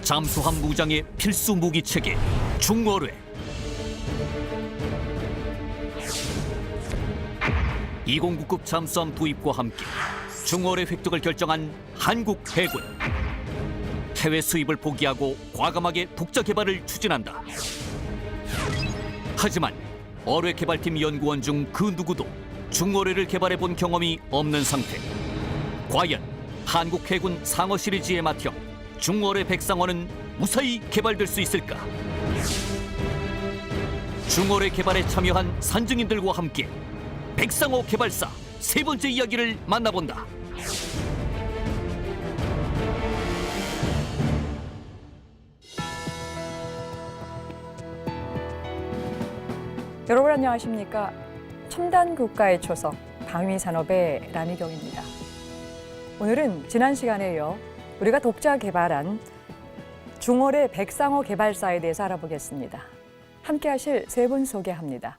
잠수함 무장의 필수 무기 체계 중어뢰. 2099급 잠수함 도입과 함께 중어뢰 획득을 결정한 한국 해군. 해외 수입을 포기하고 과감하게 독자 개발을 추진한다. 하지만 어뢰 개발팀 연구원 중 그 누구도 중어뢰를 개발해 본 경험이 없는 상태. 과연 한국 해군 상어 시리즈의 맏형 중어뢰 백상어는 무사히 개발될 수 있을까? 중어뢰 개발에 참여한 산증인들과 함께 백상어 개발사 세 번째 이야기를 만나본다. 여러분 안녕하십니까? 첨단 국가의 초석 방위산업의 라미경입니다. 오늘은 지난 시간에 이어 우리가 독자 개발한 중어뢰 백상어 개발사에 대해서 알아보겠습니다. 함께 하실 세 분 소개합니다.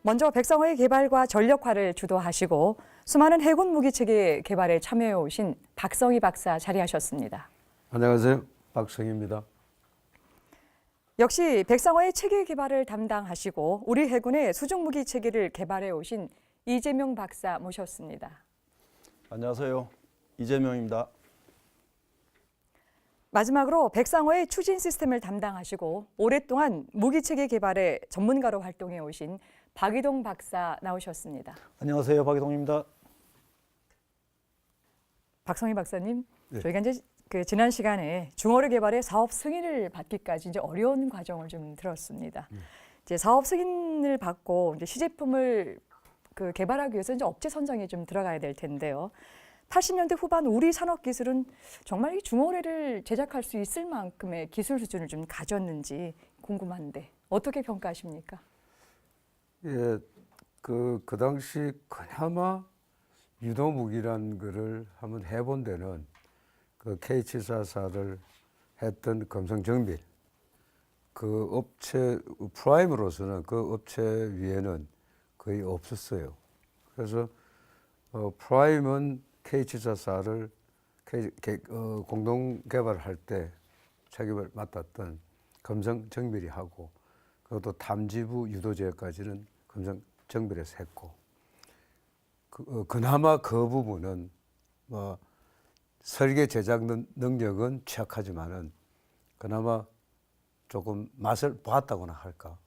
먼저 백상어의 개발과 전력화를 주도하시고 수많은 해군 무기체계 개발에 참여해 오신 박성희 박사 자리하셨습니다. 안녕하세요. 박성희입니다. 역시 백상어의 체계 개발을 담당하시고 우리 해군의 수중무기 체계를 개발해 오신 이재명 박사 모셨습니다. 안녕하세요. 이재명입니다. 마지막으로 백상어의 추진 시스템을 담당하시고 오랫동안 무기체계 개발의 전문가로 활동해 오신 박이동 박사 나오셨습니다. 안녕하세요. 박이동입니다. 박성희 박사님, 네. 저희가 이제 지난 시간에 중어뢰 개발의 사업 승인을 받기까지 이제 어려운 과정을 좀 들었습니다. 이제 사업 승인을 받고 이제 시제품을 개발하기 위해서 이제 업체 선정에 좀 들어가야 될 텐데요. 80년대 후반 우리 산업 기술은 정말 이 중어뢰를 제작할 수 있을 만큼의 기술 수준을 좀 가졌는지 궁금한데 어떻게 평가하십니까? 예, 그 당시 그나마 유도무기란 거를 한번 해본 데는 그 K744를 했던 금성정밀 그 업체 프라임으로서는 그 업체 위에는 거의 없었어요. 그래서 프라임은 K744를 공동 개발할 때 책임을 맡았던 금성정밀이 하고 그것도 탐지부 유도제까지는 금성정밀에서 했고 그나마 그 부분은 뭐 설계 제작 능력은 취약하지만은 그나마 조금 맛을 보았다고나 할까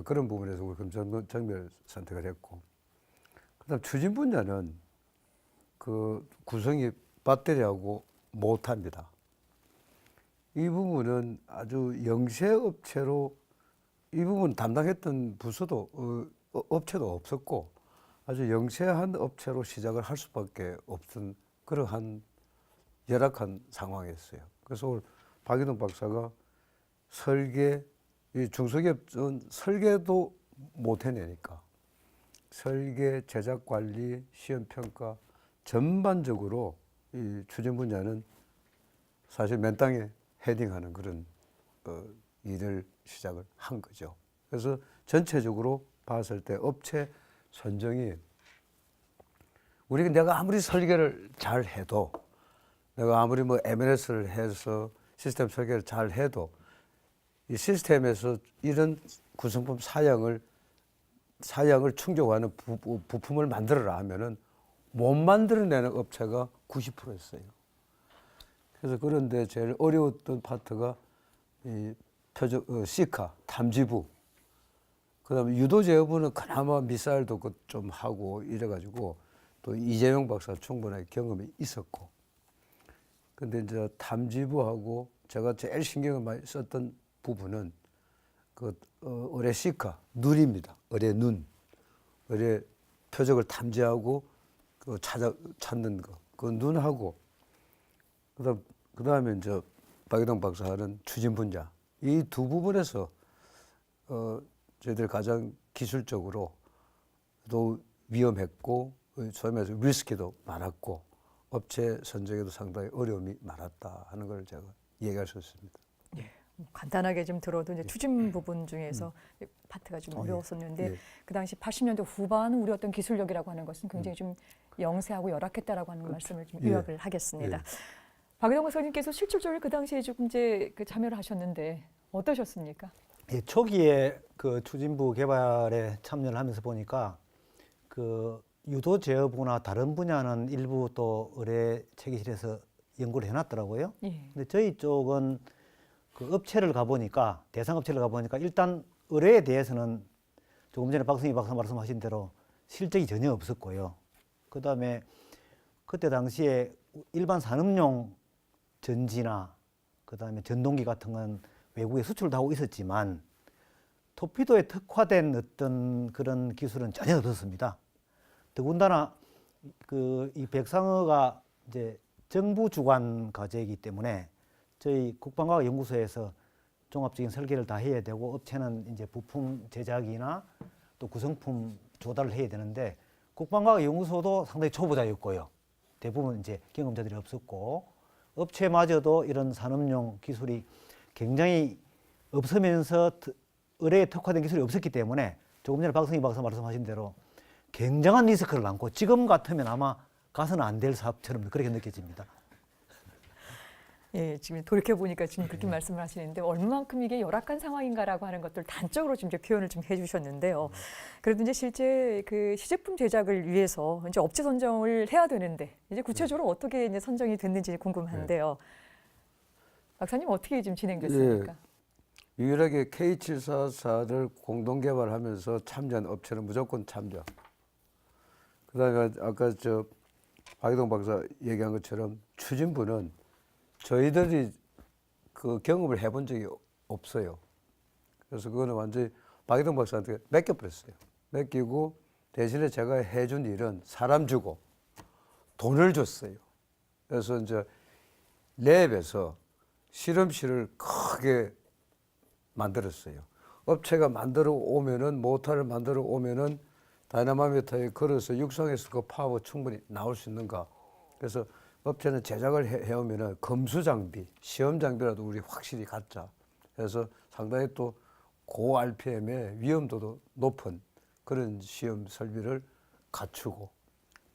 그런 부분에서 우리 금성정밀 선택을 했고 그다음 추진 분야는 그 구성이 배터리하고 모터입니다. 이 부분은 아주 영세 업체로 이 부분 담당했던 부서도 업체도 없었고 아주 영세한 업체로 시작을 할 수밖에 없던 그러한 열악한 상황이었어요. 그래서 오늘 박이동 박사가 설계, 이 중소기업은 설계도 못 해내니까 설계, 제작 관리, 시험 평가 전반적으로 이 추진 분야는 사실 맨 땅에 헤딩하는 그런 일을 시작을 한 거죠. 그래서 전체적으로 봤을 때 업체 선정이 내가 아무리 설계를 잘 해도 내가 아무리 뭐 MLS를 해서 시스템 설계를 잘 해도 이 시스템에서 이런 구성품 사양을 충족하는 부품을 만들어라 하면은 못 만들어내는 업체가 90%였어요. 그래서 그런데 제일 어려웠던 파트가 이 시카 탐지부, 그다음에 유도제 여부는 그나마 미사일도 좀 하고 이래가지고 또 이재명 박사 충분하게 경험이 있었고, 근데 이제 탐지부하고 제가 제일 신경을 많이 썼던 부분은 어뢰 시카 눈입니다. 어뢰 눈, 어뢰 표적을 탐지하고 찾는 거, 그 눈하고 그다음에 이제 박이동 박사 하는 추진 분야 이 두 부분에서 저희들 가장 기술적으로 또 위험했고 소위 말해서 리스크도 많았고 업체 선정에도 상당히 어려움이 많았다 하는 걸 제가 얘기할 수 있습니다. 예, 간단하게 좀 들어도 이제 추진 부분 중에서 파트가 좀 어려웠었는데 그 당시 80년대 후반 우리 어떤 기술력이라고 하는 것은 굉장히 좀 영세하고 열악했다라고 하는 말씀을 좀 요약을 하겠습니다. 박유동 박사님께서 실질적으로 그 당시에 조금 이제 그 참여를 하셨는데 어떠셨습니까? 예, 초기에 그 추진부 개발에 참여를 하면서 보니까 그 유도 제어부나 다른 분야는 일부 또 의뢰 체계실에서 연구를 해놨더라고요. 예. 근데 저희 쪽은 그 업체를 가보니까 대상 업체를 가보니까 일단 의뢰에 대해서는 조금 전에 박승희 박사 말씀하신 대로 실적이 전혀 없었고요. 그다음에 그때 당시에 일반 산업용 전지나 그다음에 전동기 같은 건 외국에 수출도 하고 있었지만 토피도에 특화된 어떤 그런 기술은 전혀 없었습니다. 더군다나 그 이 백상어가 이제 정부 주관 과제이기 때문에 저희 국방과학연구소에서 종합적인 설계를 다 해야 되고 업체는 이제 부품 제작이나 또 구성품 조달을 해야 되는데 국방과학연구소도 상당히 초보자였고요. 대부분 이제 경험자들이 없었고 업체마저도 이런 산업용 기술이 굉장히 없으면서 의뢰에 특화된 기술이 없었기 때문에 조금 전에 박승희 박사 말씀하신 대로 굉장한 리스크를 안고 지금 같으면 아마 가서는 안 될 사업처럼 그렇게 느껴집니다. 예, 지금 돌이켜 보니까 지금 그렇게 말씀을 하시는데 얼마만큼 이게 열악한 상황인가라고 하는 것들 단적으로 좀 이제 표현을 좀 해주셨는데요. 그래도 이제 실제 그 시제품 제작을 위해서 이제 업체 선정을 해야 되는데 이제 구체적으로 어떻게 이제 선정이 됐는지 궁금한데요. 박사님 어떻게 지금 진행됐습니까? 유일하게 K744를 공동 개발하면서 참여한 업체는 무조건 참여. 그다음에 아까 저 박유동 박사 얘기한 것처럼 추진부는 저희들이 그 경험을 해본 적이 없어요. 그래서 그거는 완전히 박유동 박사한테 맡겨버렸어요. 맡기고 대신에 제가 해준 일은 사람 주고 돈을 줬어요. 그래서 이제 랩에서 실험실을 크게 만들었어요. 업체가 만들어 오면은 모터를 만들어 오면은 다이나마미터에 걸어서 육상에서 그 파워 충분히 나올 수 있는가. 그래서 업체는 제작을 해오면은 검수 장비, 시험 장비라도 우리 확실히 갖자. 그래서 상당히 또 고 RPM의 위험도도 높은 그런 시험 설비를 갖추고.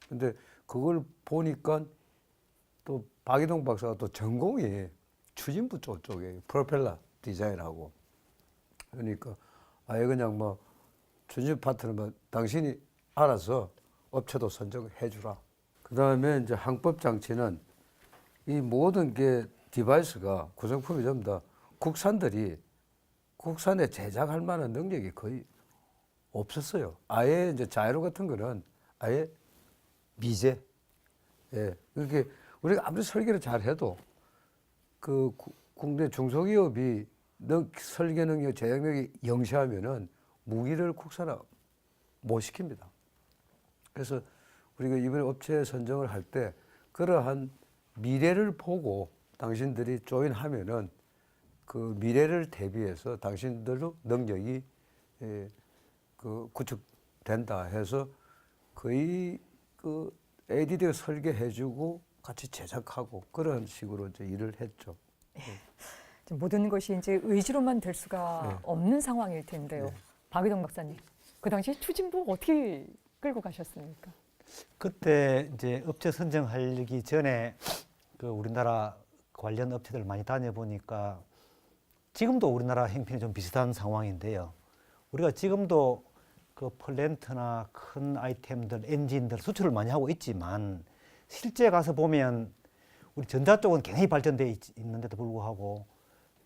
근데 그걸 보니까 또 박이동 박사가 또 전공이 추진부 쪽에 프로펠러 디자인하고. 그러니까 아예 그냥 뭐 추진 파트는 뭐 당신이 알아서 업체도 선정해 주라. 그다음에 이제 항법 장치는 이 모든 게 디바이스가 구성품이 전부 다 국산에 제작할 만한 능력이 거의 없었어요. 아예 이제 자이로 같은 거는 아예 미제. 예. 그렇게 우리가 아무리 설계를 잘 해도 그 국내 중소기업이 설계 능력, 제작력이 영시하면은 무기를 국산화 못 시킵니다. 그래서 우리가 이번에 업체 선정을 할 때 그러한 미래를 보고 당신들이 조인하면은 그 미래를 대비해서 당신들도 능력이 그 구축된다 해서 거의 그 ADD가 설계해주고 같이 제작하고 그런 식으로 이제 일을 했죠. 모든 것이 이제 의지로만 될 수가 없는 상황일 텐데요. 박유동 박사님, 그 당시 추진부 어떻게 끌고 가셨습니까? 그때 이제 업체 선정하기 전에 그 우리나라 관련 업체들 많이 다녀보니까 지금도 우리나라 형편이 좀 비슷한 상황인데요. 우리가 지금도 그 플랜트나 큰 아이템들, 엔진들 수출을 많이 하고 있지만 실제 가서 보면 우리 전자 쪽은 굉장히 발전돼 있는데도 불구하고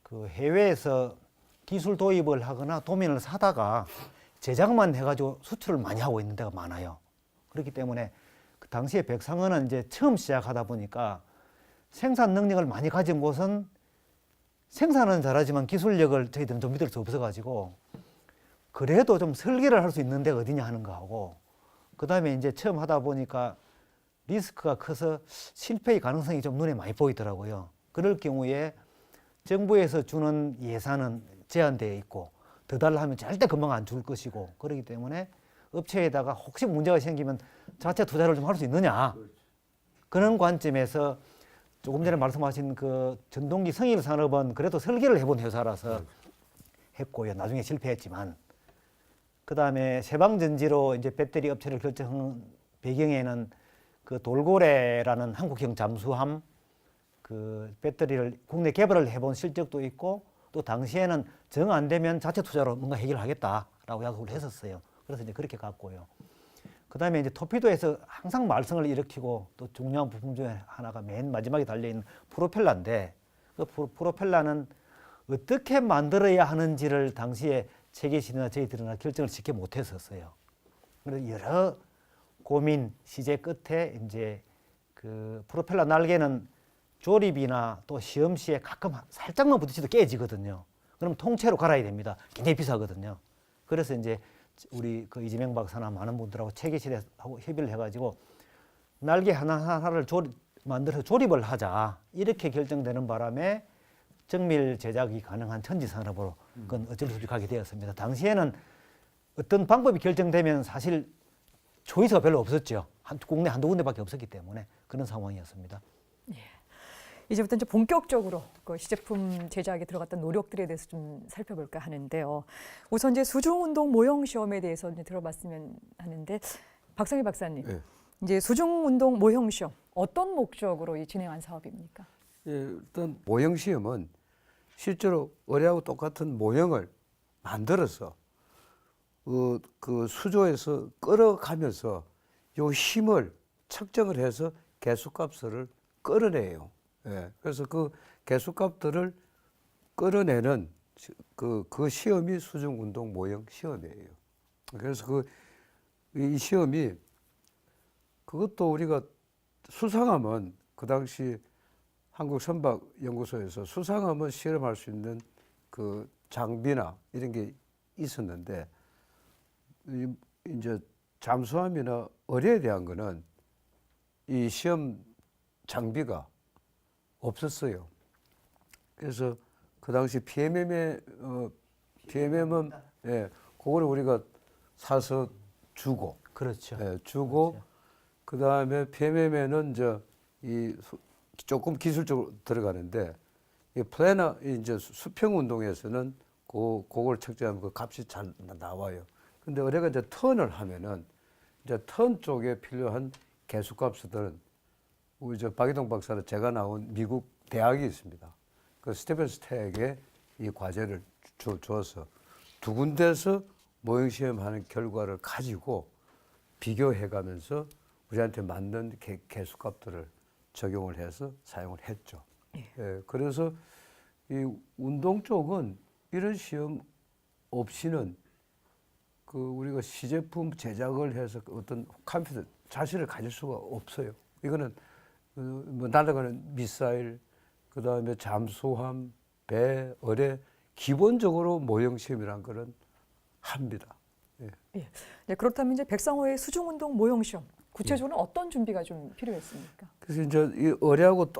그 해외에서 기술 도입을 하거나 도면을 사다가 제작만 해가지고 수출을 많이 하고 있는 데가 많아요. 그렇기 때문에 그 당시에 백상어는 이제 처음 시작하다 보니까 생산 능력을 많이 가진 곳은 생산은 잘하지만 기술력을 저희들은 좀 믿을 수 없어가지고 그래도 좀 설계를 할 수 있는 데가 어디냐 하는 거하고 그 다음에 이제 처음 하다 보니까 리스크가 커서 실패의 가능성이 좀 눈에 많이 보이더라고요. 그럴 경우에 정부에서 주는 예산은 제한되어 있고 더 달라 하면 절대 금방 안 줄 것이고 그렇기 때문에 업체에다가 혹시 문제가 생기면 자체 투자를 좀 할 수 있느냐 그런 관점에서 조금 전에 말씀하신 그 전동기 성일 산업은 그래도 설계를 해본 회사라서 했고요. 나중에 실패했지만 그 다음에 세방전지로 이제 배터리 업체를 결정한 배경에는 그 돌고래라는 한국형 잠수함 그 배터리를 국내 개발을 해본 실적도 있고 또 당시에는 정 안 되면 자체 투자로 뭔가 해결하겠다라고 약속을 했었어요. 그래서 이제 그렇게 갔고요. 그다음에 이제 토피도에서 항상 말썽을 일으키고 또 중요한 부품 중에 하나가 맨 마지막에 달려있는 프로펠러인데 그 프로펠러는 어떻게 만들어야 하는지를 당시에 세계시대나 저희들이나 결정을 쉽게 못했었어요. 그래서 여러 고민, 시제 끝에 이제 그 프로펠러 날개는 조립이나 또 시험 시에 가끔 살짝만 부딪혀도 깨지거든요. 그럼 통째로 갈아야 됩니다. 굉장히 비싸거든요. 그래서 이제 우리 그 이재명 박사나 많은 분들하고 체계실하고 협의를 해가지고 날개 하나하나를 만들어서 조립을 하자 이렇게 결정되는 바람에 정밀 제작이 가능한 천지산업으로 그건 어쩔 수 없이 가게 되었습니다. 당시에는 어떤 방법이 결정되면 사실 초이스가 별로 없었죠. 국내 한두 군데밖에 없었기 때문에 그런 상황이었습니다. 이제부터 이제 본격적으로 그 시제품 제작에 들어갔던 노력들에 대해서 좀 살펴볼까 하는데요. 우선 이제 수중운동 모형 시험에 대해서 이제 들어봤으면 하는데 박성희 박사님, 예. 이제 수중운동 모형 시험 어떤 목적으로 이 진행한 사업입니까? 예, 일단 모형 시험은 실제로 어뢰하고 똑같은 모형을 만들어서 그 수조에서 끌어가면서 요 힘을 측정을 해서 개수값을 끌어내요. 예, 그래서 그 개수값들을 끌어내는 그 시험이 수중운동 모형 시험이에요. 그래서 이 시험이 그것도 우리가 수상하면 그 당시 한국선박연구소에서 수상하면 실험할 수 있는 그 장비나 이런 게 있었는데 이제 잠수함이나 어뢰에 대한 거는 이 시험 장비가 없었어요. 그래서 그 당시 PMM은 예, 그거를 우리가 사서 주고 그렇죠. 예, 주고 그렇죠. 그 다음에 PMM에는 조금 기술적으로 들어가는데 이 플래너 이제 수평 운동에서는 그걸 측정하면 그 값이 잘 나와요. 근데 어뢰가 이제 턴을 하면은 이제 턴 쪽에 필요한 개수값들은 우리 박이동 박사는 제가 나온 미국 대학이 있습니다. 그 스테븐 스택에 이 과제를 주어서 두 군데서 모형 시험하는 결과를 가지고 비교해가면서 우리한테 맞는 개수값들을 적용을 해서 사용을 했죠. 예, 그래서 이 운동 쪽은 이런 시험 없이는 그 우리가 시제품 제작을 해서 어떤 컴퓨터 자신을 가질 수가 없어요. 이거는 뭐 날아가는 미사일, 그 다음에 잠수함, 배, 어뢰 기본적으로 모형 시험이란 거는 합니다. 예. 예. 네, 그렇다면 이제 백상호의 수중운동 모형 시험 구체적으로 어떤 준비가 좀 필요했습니까? 그래서 이제 이 어뢰하고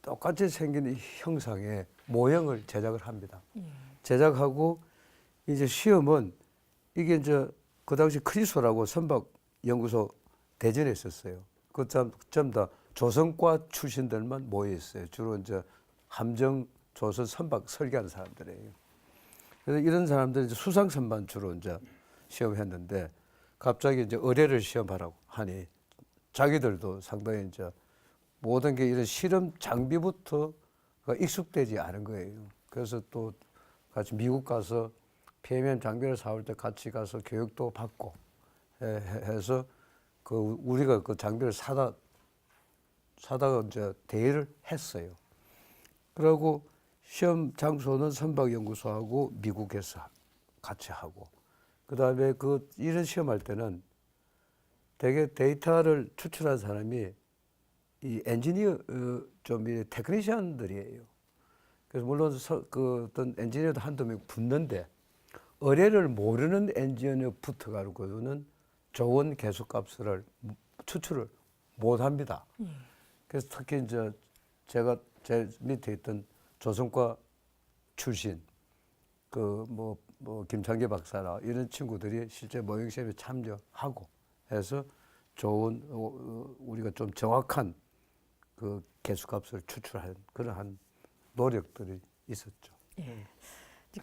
똑같이 생긴 이 형상의 모형을 제작을 합니다. 제작하고 이제 시험은 이게 이제 그 당시 크리소라고 선박 연구소 대전에 있었어요. 그 전부 다 조선과 출신들만 모여 있어요. 주로 이제 함정, 조선 선박 설계하는 사람들이에요. 그래서 이런 사람들이 이제 수상선만 주로 이제 시험했는데 갑자기 이제 어뢰를 시험하라고 하니 자기들도 상당히 이제 모든 게 이런 실험 장비부터가 익숙되지 않은 거예요. 그래서 또 같이 미국 가서 PMM 장비를 사올 때 같이 가서 교육도 받고 해서 우리가 그 장비를 사다가 이제 대여를 했어요. 그리고 시험 장소는 선박연구소하고 미국에서 같이 하고, 그 다음에 이런 시험할 때는 되게 데이터를 추출한 사람이 이 엔지니어 이 테크니션들이에요. 그래서 물론 어떤 엔지니어도 한두 명 붙는데 어뢰를 모르는 엔지니어 붙어가지고는 좋은 개수값을 추출을 못 합니다. 그래서 특히 이제 제가 제 밑에 있던 조선과 출신 김창기 박사나 이런 친구들이 실제 모형 시험에 참여하고 해서 좋은 우리가 좀 정확한 그 개수값을 추출한 그러한 노력들이 있었죠. 예.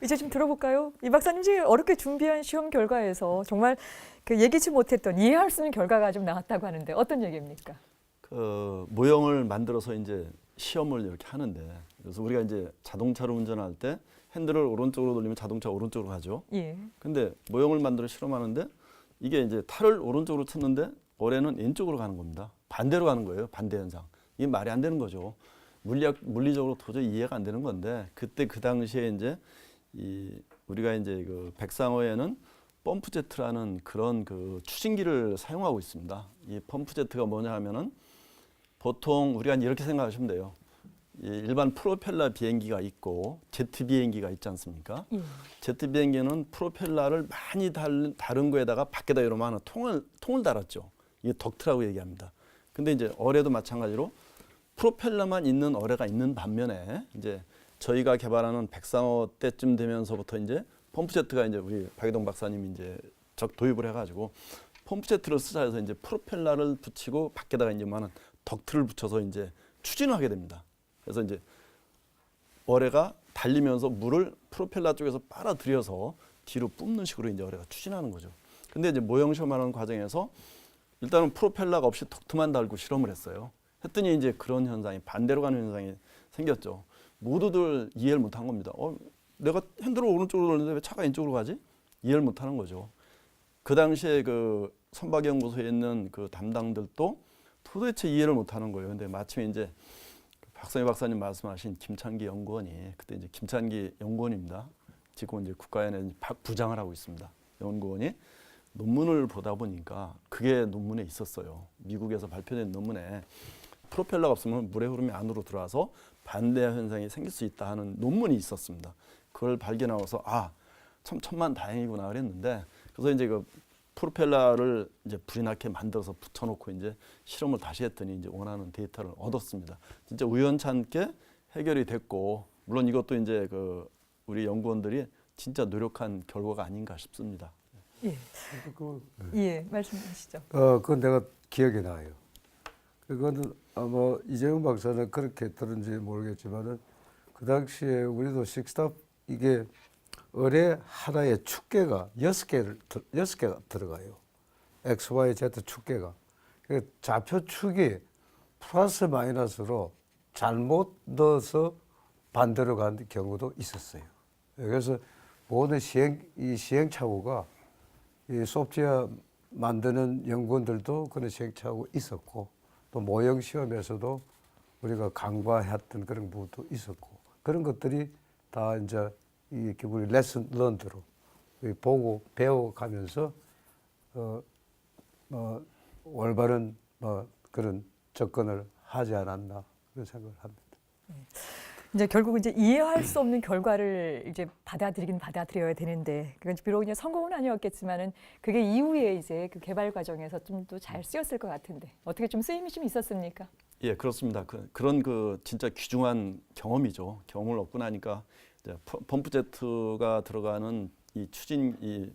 이제 좀 들어볼까요? 이 박사님 지금 어렵게 준비한 시험 결과에서 정말 그 예기치 못했던 이해할 수 있는 결과가 좀 나왔다고 하는데 어떤 얘기입니까? 모형을 만들어서 이제 시험을 이렇게 하는데, 그래서 우리가 이제 자동차를 운전할 때 핸들을 오른쪽으로 돌리면 자동차가 오른쪽으로 가죠. 예. 근데 모형을 만들어 실험하는데 이게 이제 탈을 오른쪽으로 쳤는데 어뢰는 왼쪽으로 가는 겁니다. 반대로 가는 거예요. 반대 현상. 이게 말이 안 되는 거죠. 물리적으로 도저히 이해가 안 되는 건데, 그때 그 당시에 이제 우리가 이제 그 백상어에는 펌프제트라는 그런 그 추진기를 사용하고 있습니다. 이 펌프제트가 뭐냐 하면은 보통 우리가 이렇게 생각하시면 돼요. 일반 프로펠러 비행기가 있고 제트 비행기가 있지 않습니까? 제트 비행기는 프로펠러를 많이 다른 거에다가 밖에다 이러면 하나 통을 달았죠. 이게 덕트라고 얘기합니다. 근데 이제 어뢰도 마찬가지로 프로펠러만 있는 어뢰가 있는 반면에 이제 저희가 개발하는 백상어 때쯤 되면서부터 이제 펌프제트가 이제 우리 박유동 박사님이 이제 도입을 해가지고 펌프제트를 쓰자 해서 이제 프로펠러를 붙이고 밖에다가 이제 많은 덕트를 붙여서 이제 추진을 하게 됩니다. 그래서 이제 어뢰가 달리면서 물을 프로펠러 쪽에서 빨아들여서 뒤로 뿜는 식으로 이제 어뢰가 추진하는 거죠. 근데 이제 모형 시험하는 과정에서 일단은 프로펠러가 없이 덕트만 달고 실험을 했어요. 했더니 이제 그런 현상이 반대로 가는 현상이 생겼죠. 모두들 이해를 못한 겁니다. 내가 핸들을 오른쪽으로 돌리는데 왜 차가 왼쪽으로 가지? 이해를 못하는 거죠. 그 당시에 그 선박연구소에 있는 그 담당들도 도대체 이해를 못하는 거예요. 근데 마침 이제 박성희 박사님 말씀하신 김찬기 연구원이, 그때 이제 김찬기 연구원입니다. 지금 이제 국가연에 박 부장을 하고 있습니다. 연구원이 논문을 보다 보니까 그게 논문에 있었어요. 미국에서 발표된 논문에 프로펠러가 없으면 물의 흐름이 안으로 들어와서 반대 현상이 생길 수 있다 하는 논문이 있었습니다. 그걸 발견하고서 참 천만다행이구나 그랬는데, 그래서 이제 그 프로펠러를 이제 불이 나게 만들어서 붙여놓고 이제 실험을 다시 했더니 이제 원하는 데이터를 얻었습니다. 진짜 우연찮게 해결이 됐고, 물론 이것도 이제 그 우리 연구원들이 진짜 노력한 결과가 아닌가 싶습니다. 예. 예, 말씀하시죠. 그건 내가 기억이 나요. 그거는 아마 이재용 박사는 그렇게 들은지 모르겠지만은 그 당시에 우리도 식스탑 이게 어뢰 하나에 축계가 6개가 들어가요. X, Y, Z 축계가. 좌표축이 플러스 마이너스로 잘못 넣어서 반대로 간 경우도 있었어요. 그래서 모든 시행착오가 이 소프트웨어 만드는 연구원들도 그런 시행착오가 있었고, 또 모형 시험에서도 우리가 간과했던 그런 부분도 있었고, 그런 것들이 다 이제 이렇게 우리 레슨 런드로 보고 배워가면서 올바른 그런 접근을 하지 않았나 그런 생각을 합니다. 이제 결국 이제 이해할 수 없는 결과를 이제 받아들이긴 받아들여야 되는데, 그건 비록 이제 성공은 아니었겠지만은 그게 이후에 이제 그 개발 과정에서 좀 더 잘 쓰였을 것 같은데 어떻게 좀 쓰임이 좀 있었습니까? 예, 그렇습니다. 그런 진짜 귀중한 경험이죠. 경험을 얻고 나니까 이제 펌프제트가 들어가는 이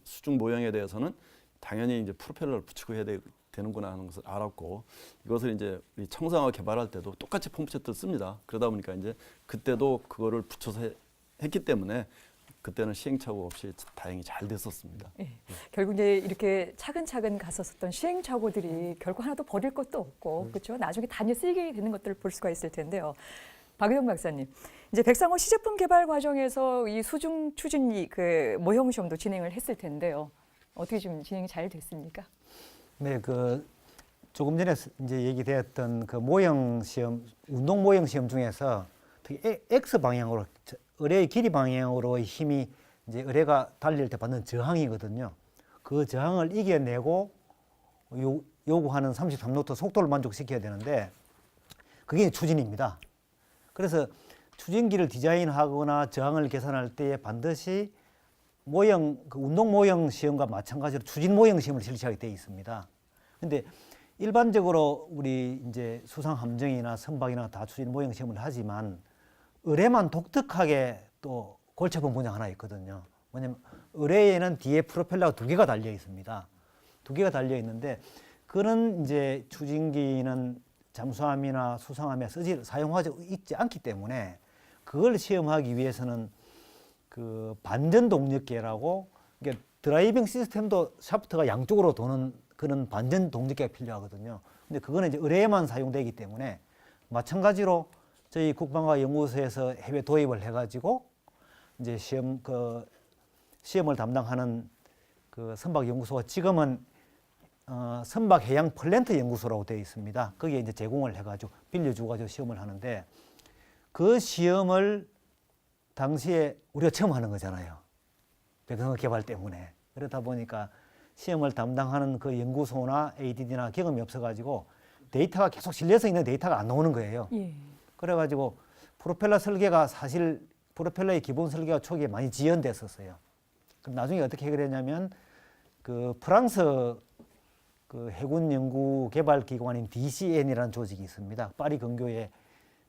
수중 모형에 대해서는 당연히 이제 프로펠러를 붙이고 해야 되는구나 하는 것을 알았고, 이것을 이제 우리 청상화 개발할 때도 똑같이 펌프제트를 씁니다. 그러다 보니까 이제 그때도 그거를 붙여서 했기 때문에 그때는 시행착오 없이 다행히 잘 됐었습니다. 예. 결국 이제 이렇게 차근차근 갔었던 시행착오들이 결국 하나도 버릴 것도 없고, 그렇죠? 나중에 단위 쓰이게 되는 것들을 볼 수가 있을 텐데요. 박유동 박사님, 이제 백상어 시제품 개발 과정에서 이 수중 추진 그 모형 시험도 진행을 했을 텐데요. 어떻게 좀 진행이 잘 됐습니까? 네, 조금 전에 이제 얘기되었던 그 모형 시험, 운동 모형 시험 중에서 특히 X 방향으로, 어뢰의 길이 방향으로 힘이 이제 어뢰가 달릴 때 받는 저항이거든요. 그 저항을 이겨내고 요구하는 33노트 속도를 만족시켜야 되는데 그게 추진입니다. 그래서 추진기를 디자인하거나 저항을 계산할 때 반드시 운동 모형 시험과 마찬가지로 추진 모형 시험을 실시하게 되어 있습니다. 근데 일반적으로 우리 이제 수상 함정이나 선박이나 다 추진 모형 시험을 하지만 어뢰만 독특하게 또 골체본 분야 하나 있거든요. 뭐냐면 어뢰에는 뒤에 프로펠러가 2개가 달려 있습니다. 2개가 달려 있는데 그런 이제 추진기는 잠수함이나 수상함에 사용하지 있지 않기 때문에 그걸 시험하기 위해서는 그 반전 동력계라고, 이게 드라이빙 시스템도 샤프트가 양쪽으로 도는 그런 반전 동력계가 필요하거든요. 근데 그거는 이제 의뢰에만 사용되기 때문에 마찬가지로 저희 국방과 연구소에서 해외 도입을 해가지고 이제 시험을 담당하는 그 선박연구소가 지금은 선박해양 플랜트 연구소라고 되어 있습니다. 거기에 이제 제공을 해가지고 빌려주가지고 시험을 하는데 그 시험을 당시에 우리가 처음 하는 거잖아요. 백성어 개발 때문에. 그러다 보니까 시험을 담당하는 그 연구소나 ADD나 경험이 없어가지고 데이터가 계속 실려서 있는 데이터가 안 나오는 거예요. 예. 그래가지고 프로펠러 설계가 사실 프로펠러의 기본 설계가 초기에 많이 지연됐었어요. 그럼 나중에 어떻게 해결했냐면 그 프랑스 그 해군 연구 개발 기관인 DCN이라는 조직이 있습니다. 파리 근교에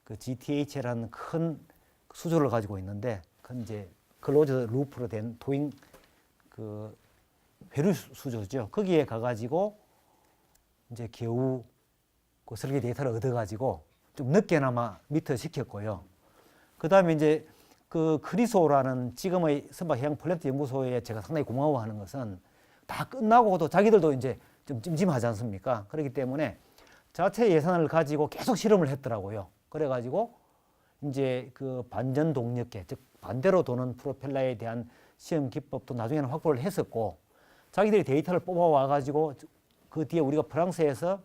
그 GTH라는 큰 수조를 가지고 있는데 그 이제 클로즈 루프로 된 도잉 그 회류 수조죠. 거기에 가가지고 이제 겨우 그 설계 데이터를 얻어가지고 좀 늦게나마 미터 시켰고요. 그 다음에 이제 그 크리소라는 지금의 선박해양 플랜트 연구소에 제가 상당히 고마워하는 것은 다 끝나고도 자기들도 이제 좀 찜찜하지 않습니까? 그렇기 때문에 자체 예산을 가지고 계속 실험을 했더라고요. 그래가지고 이제 그 반전 동력계, 즉 반대로 도는 프로펠러에 대한 시험 기법도 나중에는 확보를 했었고 자기들이 데이터를 뽑아와가지고 그 뒤에 우리가 프랑스에서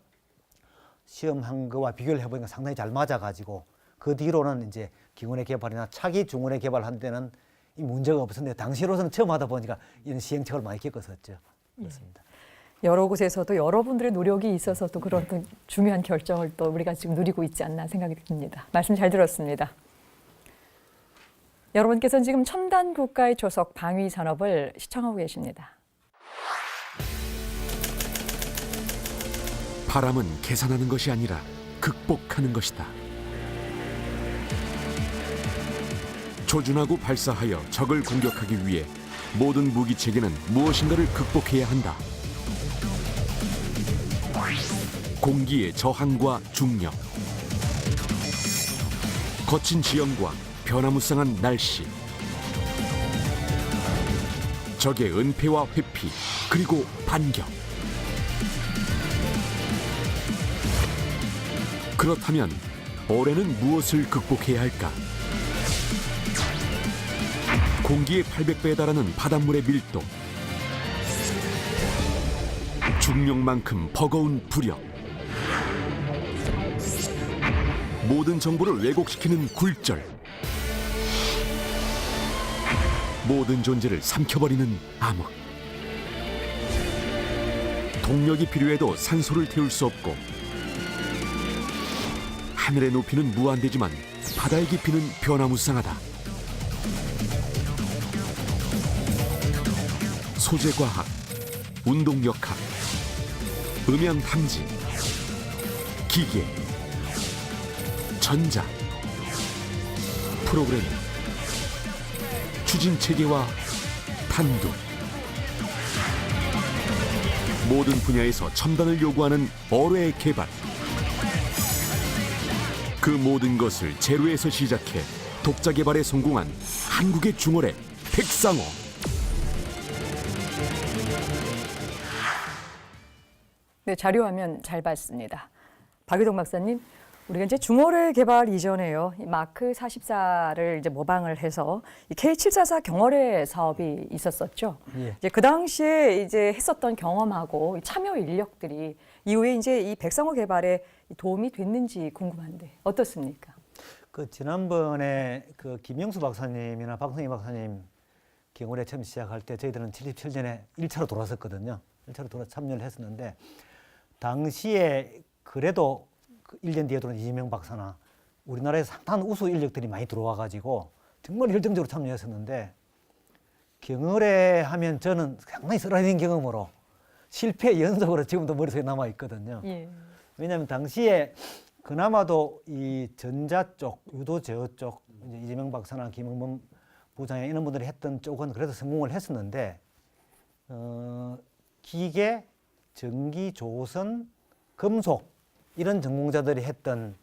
시험한 거와 비교를 해보니까 상당히 잘 맞아가지고 그 뒤로는 이제 기군의 개발이나 차기 중원의 개발한 데는 이 문제가 없었는데 당시로서는 처음 하다 보니까 이런 시행착오를 많이 겪었었죠. 그렇습니다. 여러 곳에서도 여러분들의 노력이 있어서 또 그런 또 중요한 결정을 또 우리가 지금 누리고 있지 않나 생각이 듭니다. 말씀 잘 들었습니다. 여러분께서는 지금 첨단 국가의 초석 방위 산업을 시청하고 계십니다. 바람은 계산하는 것이 아니라 극복하는 것이다. 조준하고 발사하여 적을 공격하기 위해 모든 무기 체계는 무엇인가를 극복해야 한다. 공기의 저항과 중력, 거친 지형과 변화무쌍한 날씨, 적의 은폐와 회피, 그리고 반격. 그렇다면 올해는 무엇을 극복해야 할까? 공기의 800배에 달하는 바닷물의 밀도, 중력만큼 버거운 부력, 모든 정보를 왜곡시키는 굴절, 모든 존재를 삼켜버리는 암흑. 동력이 필요해도 산소를 태울 수 없고 하늘의 높이는 무한대지만 바다의 깊이는 변화무쌍하다. 소재과학, 운동역학, 음향탐지, 기계, 전자, 프로그래밍, 추진체계와 탄도. 모든 분야에서 첨단을 요구하는 어뢰의 개발. 그 모든 것을 제로에서 시작해 독자 개발에 성공한 한국의 중어뢰 백상어. 네, 자료화면 잘 봤습니다. 박유동 박사님, 우리가 이제 중어뢰 개발 이전에요, 이 마크 44를 이제 모방을 해서 이 K744 경어뢰 사업이 있었었죠. 예. 이제 그 당시에 이제 했었던 경험하고 참여 인력들이 이후에 이제 이 백상어 개발에 도움이 됐는지 궁금한데 어떻습니까? 그 지난번에 그 김영수 박사님이나 박성희 박사님 경우에 처음 시작할 때 저희들은 77년에 1차로 돌아섰거든요. 1차로 돌아 참여를 했었는데 당시에 그래도 그 1년 뒤에 들어온 이재명 박사나 우리나라에 상당한 우수 인력들이 많이 들어와 가지고 정말 열정적으로 참여했었는데 경어뢰 하면 저는 상당히 쓰라린 경험으로 실패 연속으로 지금도 머릿속에 남아 있거든요. 예. 왜냐하면 당시에 그나마도 이 전자 쪽, 유도 제어 쪽, 이제 이재명 박사나 김응범 부장이 이런 분들이 했던 쪽은 그래도 성공을 했었는데 기계, 전기, 조선, 금속 이런 전공자들이 했던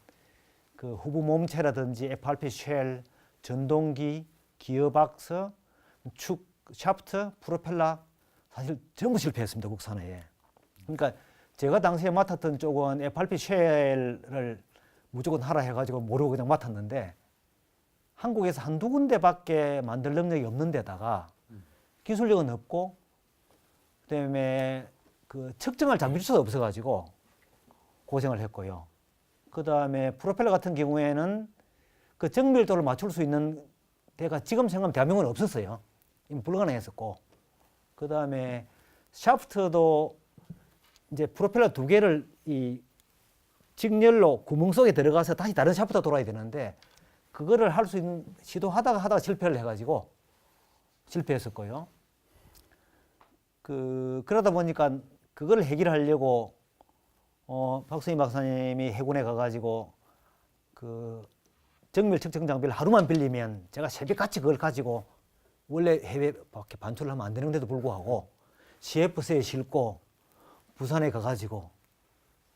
그 후부 몸체라든지 FRP 쉘, 전동기, 기어박스, 축, 샤프트, 프로펠러 사실 전부 실패했습니다, 국산화에. 그러니까 제가 당시에 맡았던 쪽은 FRP 쉘을 무조건 하라 해가지고 모르고 그냥 맡았는데 한국에서 한두 군데밖에 만들 능력이 없는 데다가 기술력은 없고 그다음에 그 측정할 장비조차도 없어가지고 고생을 했고요. 그다음에 프로펠러 같은 경우에는 그 정밀도를 맞출 수 있는 데가 지금 생각하면 대한민국은 없었어요. 이미 불가능했었고. 그다음에 샤프트도 이제 프로펠러 두 개를 이 직렬로 구멍 속에 들어가서 다시 다른 샤프트가 돌아야 되는데 그거를 할 수 있는 시도하다가 실패를 해가지고 실패했었고요. 그러다 보니까 그걸 해결하려고 박수희 박사님이 해군에 가가지고 그 정밀 측정 장비를 하루만 빌리면 제가 새벽같이 그걸 가지고 원래 해외 밖에 반출을 하면 안 되는데도 불구하고 CFC에 싣고 부산에 가가지고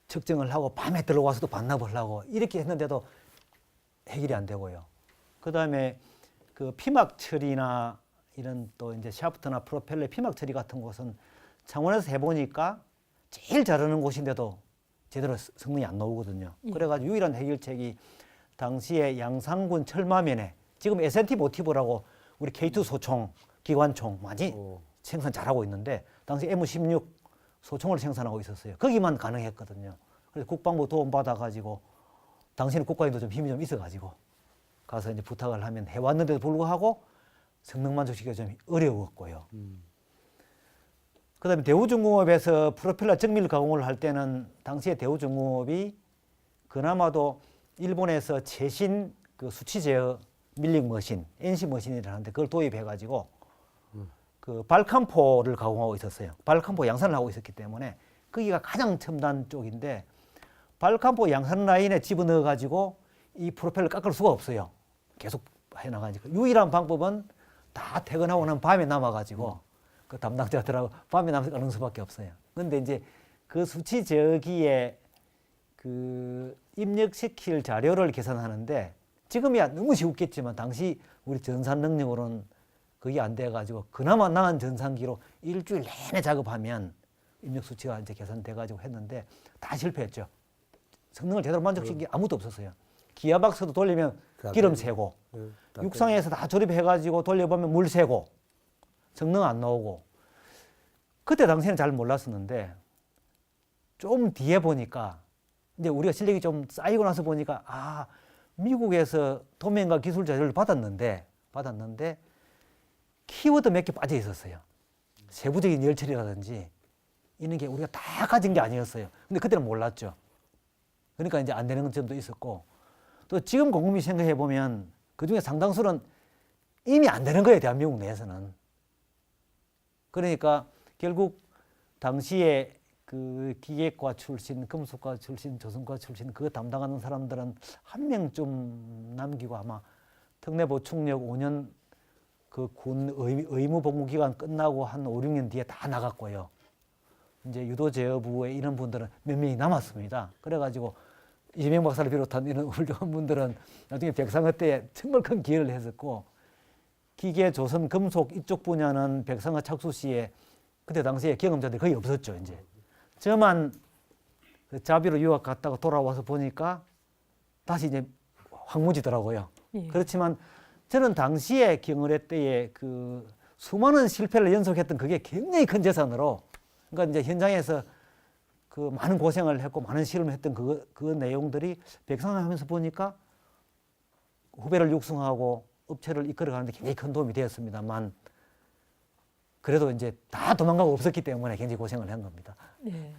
측정을 하고 밤에 들어와서도 반납을 하고 이렇게 했는데도 해결이 안 되고요. 그 다음에 그 피막 처리나 이런 또 이제 샤프트나 프로펠러 피막 처리 같은 곳은 창원에서 해보니까 제일 잘하는 곳인데도 제대로 성능이 안 나오거든요. 그래가지고 유일한 해결책이 당시에 양산군 철마면에 지금 S&T 모티브라고 우리 K2 소총, 기관총 많이 생산 잘하고 있는데 당시 M16 소총을 생산하고 있었어요. 거기만 가능했거든요. 그래서 국방부 도움 받아가지고 당시에는 국가에도 좀 힘이 좀 있어가지고 가서 이제 부탁을 하면 해왔는데도 불구하고 성능 만족시키기가 좀 어려웠고요. 그다음에 대우중공업에서 프로펠러 정밀 가공을 할 때는 당시에 대우중공업이 그나마도 일본에서 최신 그 수치 제어 밀링 머신, NC 머신이라는데 그걸 도입해가지고 그 발칸포를 가공하고 있었어요. 발칸포 양산을 하고 있었기 때문에 거기가 가장 첨단 쪽인데 발칸포 양산 라인에 집어넣어가지고 이 프로펠러 깎을 수가 없어요. 계속 해나가니까 유일한 방법은 다 퇴근하고 난 밤에 남아가지고 그 담당자들하고 밤에 남아서 깎는 수밖에 없어요. 그런데 이제 그 수치 제어기에 그 입력시킬 자료를 계산하는데 지금이야 너무 쉽겠지만 당시 우리 전산 능력으로는 그게 안 돼가지고 그나마 나은 전산기로 일주일 내내 작업하면 입력 수치가 이제 계산돼가지고 했는데 다 실패했죠. 성능을 제대로 만족시킨 게 아무도 없었어요. 기아박스도 돌리면 기름 새고 육상에서 다 조립해가지고 돌려보면 물 새고 성능 안 나오고 그때 당시에는 잘 몰랐었는데 좀 뒤에 보니까 이제 우리가 실력이 좀 쌓이고 나서 보니까 아 미국에서 도면과 기술 자료를 받았는데 키워드 몇 개 빠져 있었어요. 세부적인 열처리라든지 이런 게 우리가 다 가진 게 아니었어요. 근데 그때는 몰랐죠. 그러니까 이제 안 되는 점도 있었고 또 지금 곰곰이 생각해 보면 그 중에 상당수는 이미 안 되는 거예요. 대한민국 내에서는. 그러니까 결국 당시에 그 기계과 출신, 금속과 출신, 조선과 출신 그거 담당하는 사람들은 한 명쯤 남기고 아마 특례 보충력 5년 그 군 의무 복무 기간 끝나고 한 5, 6년 뒤에 다 나갔고요. 이제 유도 제어부에 이런 분들은 몇 명이 남았습니다. 그래가지고 이재명 박사를 비롯한 이런 훌륭한 분들은 나중에 백상어 때 정말 큰 기여를 했었고 기계, 조선, 금속 이쪽 분야는 백상어 착수 시에 그때 당시에 경험자들이 거의 없었죠. 이제 저만 그 자비로 유학 갔다가 돌아와서 보니까 다시 이제 황무지더라고요. 예. 그렇지만 저는 당시에 경을회 때에 그 수많은 실패를 연속했던 그게 굉장히 큰 재산으로 그러니까 이제 현장에서 그 많은 고생을 했고 많은 실험을 했던 그 내용들이 백상하면서 보니까 후배를 육성하고 업체를 이끌어가는데 굉장히 큰 도움이 되었습니다만 그래도 이제 다 도망가고 없었기 때문에 굉장히 고생을 한 겁니다. 예.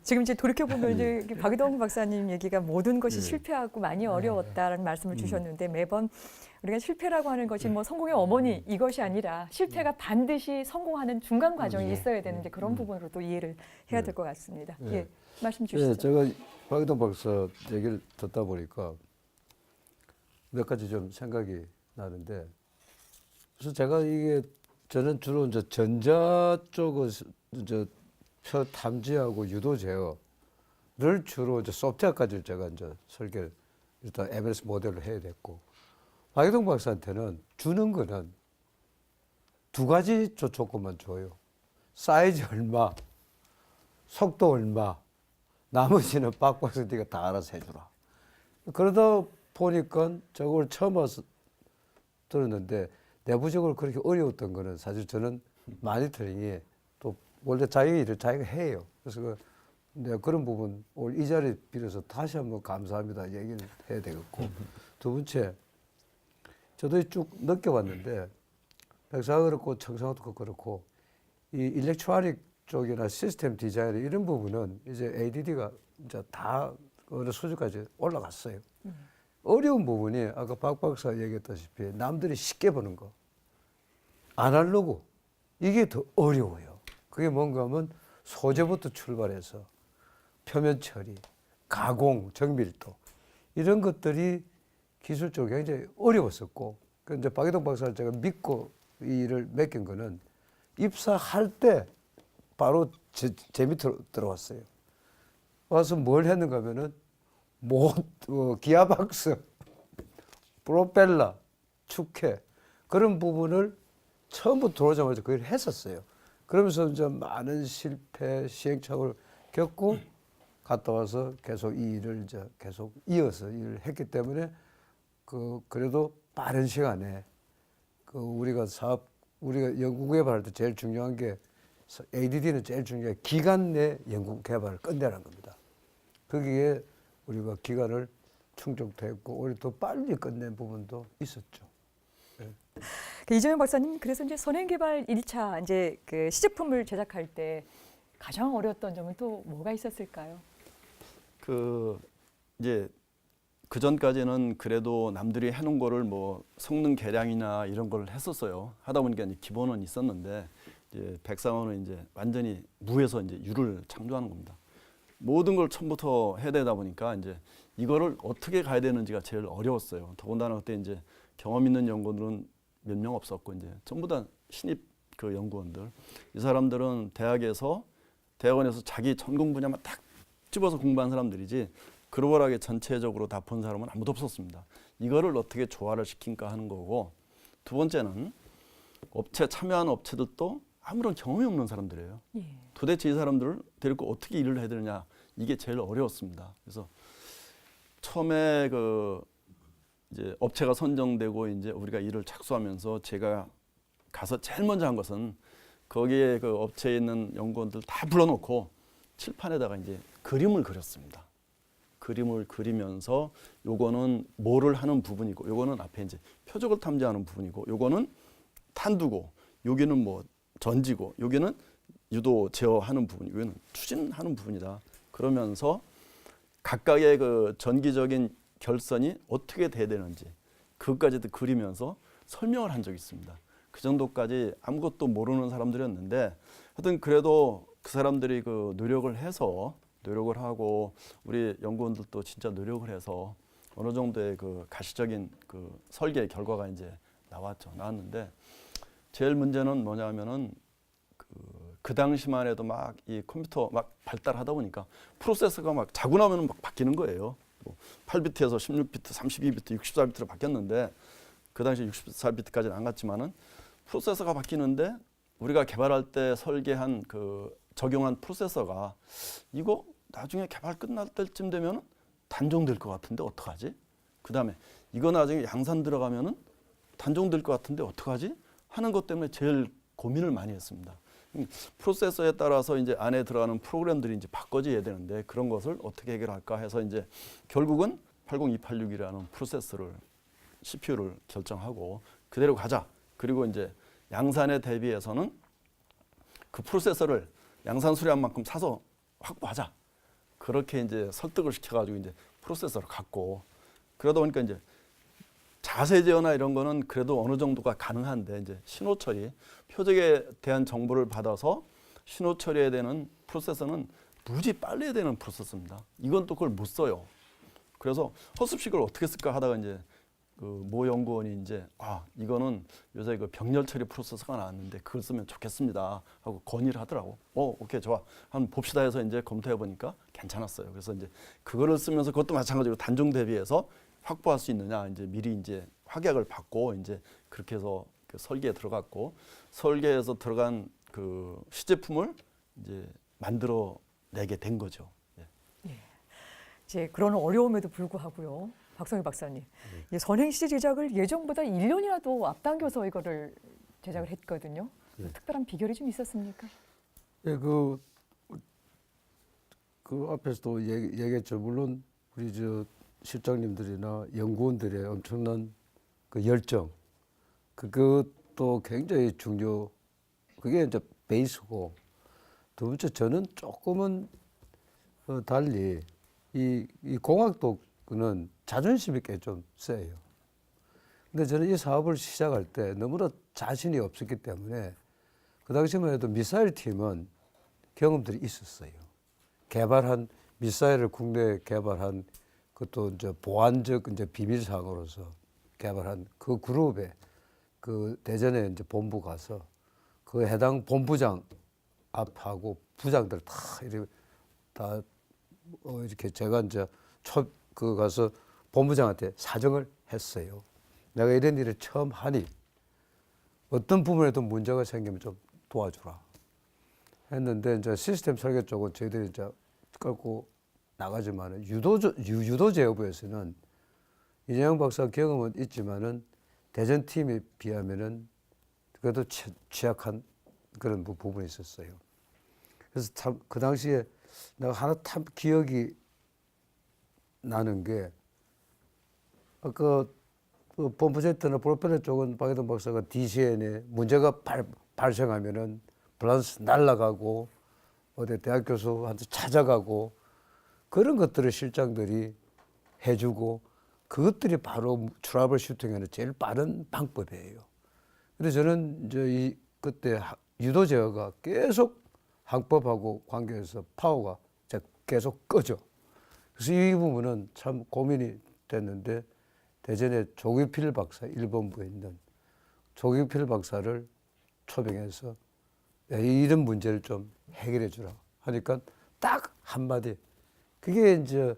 지금 이제 돌이켜보면 이제 박유동 박사님 얘기가 모든 것이 실패하고 많이 어려웠다라는 말씀을 주셨는데 매번 우리가 실패라고 하는 것이 뭐 성공의 어머니 이것이 아니라 실패가 반드시 성공하는 중간 과정이 있어야 되는 게 그런 부분으로 또 이해를 해야 될 것 같습니다. 예, 말씀 주시죠. 예, 제가 박유동 박사 얘기를 듣다 보니까 몇 가지 좀 생각이 나는데 그래서 제가 이게 저는 주로 이제 전자 쪽을 이제 표 탐지하고 유도 제어를 주로 이제 소프트웨어까지 제가 이제 설계를 일단 MS 모델로 해야 됐고 박유동 박사한테는 주는 거는 두 가지 조건만 줘요. 사이즈 얼마, 속도 얼마, 나머지는 박 박사 네가 다 알아서 해주라. 그러다 보니까 저걸 처음 와서 들었는데 내부적으로 그렇게 어려웠던 거는 사실 저는 마니터링이 또 원래 자기 일을 자기가 해요. 그래서 내가 그런 부분 오늘 이 자리 빌어서 다시 한번 감사합니다 얘기를 해야 되겠고 두 번째 저도 쭉 느껴봤는데 백사가 그렇고 청상호도 그렇고 이 일렉트로닉 쪽이나 시스템 디자인 이런 부분은 이제 ADD가 이제 다 어느 수준까지 올라갔어요. 어려운 부분이 아까 박 박사 얘기했다시피 남들이 쉽게 보는 거 아날로그 이게 더 어려워요. 그게 뭔가 하면 소재부터 출발해서 표면 처리, 가공, 정밀도 이런 것들이 기술적으로 굉장히 어려웠었고 그 이제 박이동 박사를 제가 믿고 이 일을 맡긴 거는 입사할 때 바로 제 밑으로 들어왔어요. 와서 뭘 했는가 하면은 기아박스, 프로펠러, 축회 그런 부분을 처음부터 들어오자마자 그걸 했었어요. 그러면서 이제 많은 실패, 시행착오를 겪고 갔다 와서 계속 이 일을 이제 계속 이어서 일을 했기 때문에 그래도 빠른 시간에 우리가 연구개발할 때 제일 중요한 게 ADD는 제일 중요한 게 기간 내 연구개발을 끝내라는 겁니다. 거기에 우리가 기간을 충족됐고 오히려 더 빨리 끝낸 부분도 있었죠. 네. 이정현 박사님, 그래서 이제 선행개발 1차 이제 그 시제품을 제작할 때 가장 어려웠던 점은 또 뭐가 있었을까요? 이제 그 전까지는 그래도 남들이 해놓은 거를 뭐 성능 개량이나 이런 걸 했었어요. 하다 보니까 이제 기본은 있었는데 이제 백상원은 이제 완전히 무에서 이제 유를 창조하는 겁니다. 모든 걸 처음부터 해야 되다 보니까 이제 이거를 어떻게 가야 되는지가 제일 어려웠어요. 더군다나 그때 이제 경험 있는 연구원들은 몇 명 없었고 이제 전부 다 신입 그 연구원들. 이 사람들은 대학원에서 자기 전공 분야만 딱 집어서 공부한 사람들이지 글로벌하게 전체적으로 다 본 사람은 아무도 없었습니다. 이거를 어떻게 조화를 시킨가 하는 거고 두 번째는 참여하는 업체들도 아무런 경험이 없는 사람들이에요. 예. 도대체 이 사람들을 데리고 어떻게 일을 해야 되느냐 이게 제일 어려웠습니다. 그래서 처음에 이제 업체가 선정되고 이제 우리가 일을 착수하면서 제가 가서 제일 먼저 한 것은 거기에 그 업체에 있는 연구원들 다 불러놓고 칠판에다가 이제 그림을 그렸습니다. 그림을 그리면서 요거는 뭐를 하는 부분이고 요거는 앞에 이제 표적을 탐지하는 부분이고 요거는 탄두고 여기는 뭐 전지고 여기는 유도 제어하는 부분, 여기는 추진하는 부분이다. 그러면서 각각의 그 전기적인 결선이 어떻게 돼야 되는지 그것까지도 그리면서 설명을 한 적이 있습니다. 그 정도까지 아무것도 모르는 사람들이었는데 하여튼 그래도 그 사람들이 그 노력을 하고 우리 연구원들도 진짜 노력을 해서 어느 정도의 그 가시적인 그 설계 결과가 이제 나왔는데 제일 문제는 뭐냐면은 그 당시만 해도 막 이 컴퓨터 막 발달하다 보니까 프로세서가 막 자고 나면 막 바뀌는 거예요. 뭐 8비트에서 16비트, 32비트, 64비트로 바뀌었는데 그 당시 64비트까지는 안 갔지만은 프로세서가 바뀌는데 우리가 개발할 때 설계한 적용한 프로세서가 이거 나중에 개발 끝날 때쯤 되면은 단종될 것 같은데 어떡하지? 그다음에 이거 나중에 양산 들어가면은 단종될 것 같은데 어떡하지? 하는 것 때문에 제일 고민을 많이 했습니다. 프로세서에 따라서 이제 안에 들어가는 프로그램들이 이제 바꿔져야 되는데 그런 것을 어떻게 해결할까 해서 이제 결국은 80286이라는 프로세서를 CPU를 결정하고 그대로 가자. 그리고 이제 양산에 대비해서는 그 프로세서를 양산 수량 만큼 사서 확보하자. 그렇게 이제 설득을 시켜가지고 이제 프로세서를 갖고 그러다 보니까 이제 자세 제어나 이런 거는 그래도 어느 정도가 가능한데 이제 신호 처리, 표적에 대한 정보를 받아서 신호 처리해야 되는 프로세서는 무지 빨리 해야 되는 프로세서입니다. 이건 또 그걸 못 써요. 그래서 허습식을 어떻게 쓸까 하다가 이제 모 연구원이 이제 이거는 요새 그 병렬 처리 프로세서가 나왔는데 그걸 쓰면 좋겠습니다 하고 건의를 하더라고. 오케이 좋아. 한번 봅시다 해서 이제 검토해 보니까 괜찮았어요. 그래서 이제 그거를 쓰면서 그것도 마찬가지로 단종 대비해서 확보할 수 있느냐 이제 미리 이제 확약을 받고 이제 그렇게 해서 그 설계에 들어갔고 설계에서 들어간 그 시제품을 이제 만들어 내게 된 거죠. 예. 이제 그런 어려움에도 불구하고요. 박성희 박사님, 이 선행시 제작을 예정보다 1년이나 더 앞당겨서 이거를 제작을 했거든요. 특별한 비결이 좀 있었습니까? 예, 그 앞에서도 얘기했죠. 물론 우리 저 실장님들이나 연구원들의 엄청난 그 열정, 그것도 굉장히 그게 이제 베이스고, 두 번째 저는 조금은 달리 이 공학도는 자존심이 꽤 좀 세요. 근데 저는 이 사업을 시작할 때 너무나 자신이 없었기 때문에 그 당시만 해도 미사일 팀은 경험들이 있었어요. 미사일을 국내에 개발한 그것도 이제 보안적 이제 비밀 사항으로서 개발한 그 그룹에 그 대전에 이제 본부 가서 그 해당 본부장 앞하고 부장들 다 이렇게 제가 이제 가서 본부장한테 사정을 했어요. 내가 이런 일을 처음 하니 어떤 부분에도 문제가 생기면 좀 도와주라 했는데, 이제 시스템 설계 쪽은 저희들이 이제 끌고 나가지만은 유도 제어부에서는 이재영 박사 경험은 있지만은 대전 팀에 비하면은 그래도 취약한 그런 부분이 있었어요. 그래서 참 그 당시에 내가 하나 참 기억이 나는 게, 아까 그 본프제트나 프로펠러 쪽은 박예동 박사가 DCN에 문제가 발생하면은 밸런스 날아가고 어디 대학 교수한테 찾아가고 그런 것들을 실장들이 해주고, 그것들이 바로 트러블 슈팅하는 제일 빠른 방법이에요. 그래서 저는 이제 그때 유도 제어가 계속 항법하고 관계해서 파워가 계속 꺼져. 그래서 이 부분은 참 고민이 됐는데, 대전에 조규필 박사, 1본부에 있는 조규필 박사를 초빙해서 이런 문제를 좀 해결해 주라 하니까 딱 한마디. 그게 이제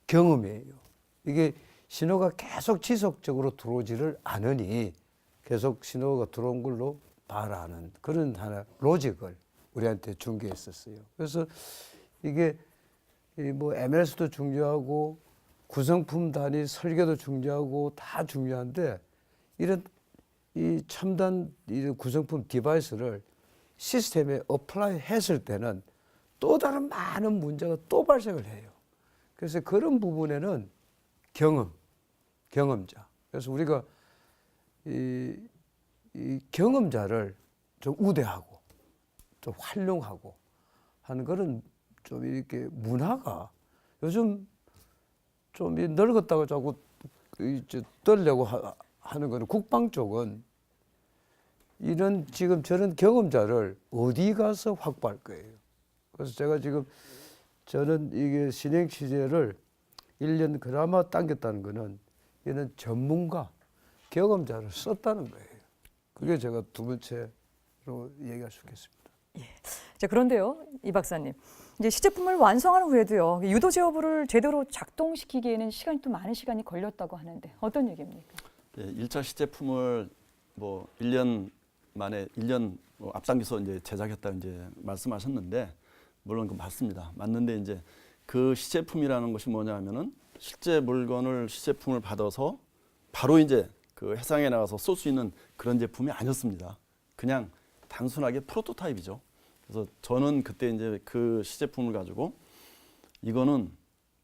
경험이에요. 이게 신호가 계속 지속적으로 들어오지를 않으니 계속 신호가 들어온 걸로 봐라는 그런 하나 로직을 우리한테 중개했었어요. 그래서 이게 뭐 MLS도 중요하고 구성품 단위 설계도 중요하고 다 중요한데, 이런 이 첨단 이 구성품 디바이스를 시스템에 어플라이 했을 때는 또 다른 많은 문제가 또 발생을 해요. 그래서 그런 부분에는 경험자. 그래서 우리가 이 경험자를 좀 우대하고 좀 활용하고 하는 그런 좀 이렇게 문화가 요즘 좀 늙었다고 자꾸 떨려고 하는 거는, 국방 쪽은 이런 지금 저런 경험자를 어디 가서 확보할 거예요. 그래서 제가 지금 저는 이게 신행 취재를 1년 그나마 당겼다는 거는 이는 전문가, 경험자를 썼다는 거예요. 그게 제가 두 번째로 얘기할 수 있겠습니다. 자, 그런데요, 이 박사님, 이제 시제품을 완성한 후에도요, 유도 제어부를 제대로 작동시키기에는 시간이 또 많은 시간이 걸렸다고 하는데 어떤 얘기입니까? 예, 1차 시제품을 뭐 1년 만에 1년 앞당겨서 이제 제작했다 이제 말씀하셨는데, 물론 그 맞습니다. 맞는데 이제 그 시제품이라는 것이 뭐냐면은 실제 물건을 시제품을 받아서 바로 이제 그 해상에 나가서 쏠 수 있는 그런 제품이 아니었습니다. 그냥 단순하게 프로토타입이죠. 그래서 저는 그때 이제 그 시제품을 가지고 이거는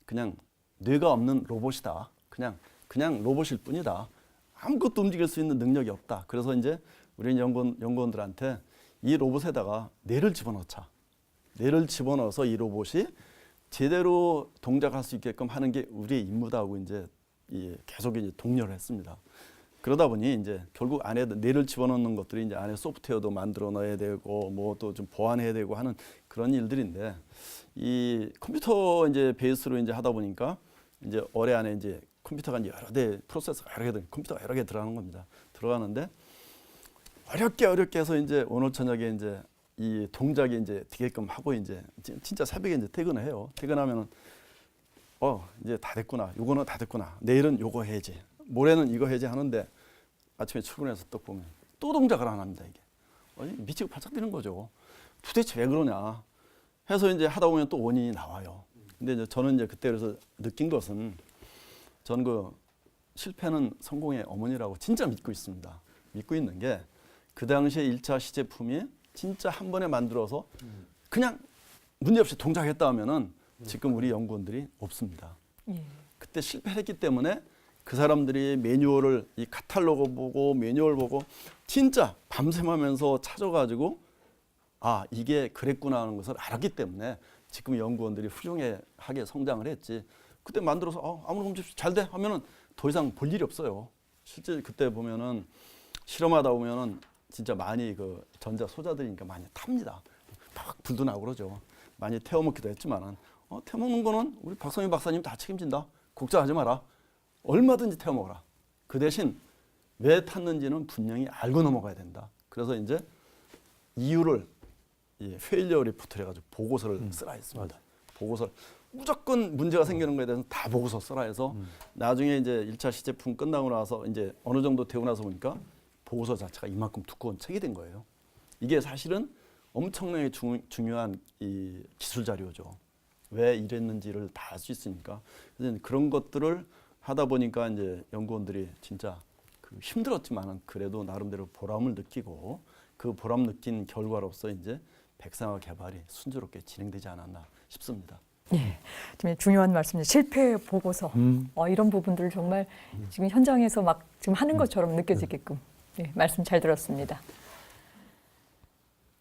그냥 뇌가 없는 로봇이다. 그냥 로봇일 뿐이다. 아무것도 움직일 수 있는 능력이 없다. 그래서 이제 우리 연구원들한테 이 로봇에다가 뇌를 집어넣자. 뇌를 집어넣어서 이 로봇이 제대로 동작할 수 있게끔 하는 게 우리의 임무다 하고 이제 계속 이제 독려를 했습니다. 그러다 보니 이제 결국 안에 뇌를 집어넣는 것들이 이제 안에 소프트웨어도 만들어 넣어야 되고 뭐 또 좀 보완해야 되고 하는 그런 일들인데, 이 컴퓨터 이제 베이스로 이제 하다 보니까 이제 어뢰 안에 이제 컴퓨터가 여러 대 프로세서가 여러 개 컴퓨터가 여러 개 들어가는 겁니다. 들어가는데 어렵게 해서 이제 오늘 저녁에 이제 이 동작이 이제 되게끔 하고 이제 진짜 새벽에 이제 퇴근을 해요. 퇴근하면은 이제 다 됐구나. 요거는 다 됐구나. 내일은 요거 해야지. 모레는 이거 해야지 하는데 아침에 출근해서 또 보면 또 동작을 안 합니다. 이게 미치고 팔짝 뛰는 거죠. 도대체 왜 그러냐 해서 이제 하다 보면 또 원인이 나와요. 근데 이제 저는 이제 그때 그래서 느낀 것은 저는 그 실패는 성공의 어머니라고 진짜 믿고 있습니다. 믿고 있는 게 그 당시에 1차 시제품이 진짜 한 번에 만들어서 그냥 문제없이 동작했다 하면은 지금 우리 연구원들이 없습니다. 예. 그때 실패했기 때문에 그 사람들이 매뉴얼을 이 카탈로그 보고 매뉴얼 보고 진짜 밤샘하면서 찾아가지고 아 이게 그랬구나 하는 것을 알았기 때문에 지금 연구원들이 훌륭하게 성장을 했지. 그때 만들어서 아무런 문제 없이 잘 돼 하면은 더 이상 볼 일이 없어요. 실제 그때 보면은 실험하다 보면은 진짜 많이 그 전자 소자들이니까 많이 탑니다. 막 불도 나고 그러죠. 많이 태워먹기도 했지만은 태워먹는 거는 우리 박성희 박사님 다 책임진다. 걱정하지 마라. 얼마든지 태워먹어라. 그 대신 왜 탔는지는 분명히 알고 넘어가야 된다. 그래서 이제 이유를 페일리어 리포트를 해가지고 보고서를 쓰라 했습니다. 보고서 무조건 문제가 생기는 거에 대해서 다 보고서 쓰라 해서 나중에 이제 1차 시제품 끝나고 나서 이제 어느 정도 되고 나서 보니까 보고서 자체가 이만큼 두꺼운 책이 된 거예요. 이게 사실은 엄청나게 중요한 이 기술 자료죠. 왜 이랬는지를 다 알 수 있으니까. 그래서 그런 것들을 하다 보니까 이제 연구원들이 진짜 그 힘들었지만은 그래도 나름대로 보람을 느끼고 그 보람 느낀 결과로서 이제 백상화 개발이 순조롭게 진행되지 않았나 싶습니다. 예, 좀 중요한 말씀입니다. 실패 보고서 이런 부분들을 정말 지금 현장에서 막 지금 하는 것처럼 느껴지게끔 예, 말씀 잘 들었습니다.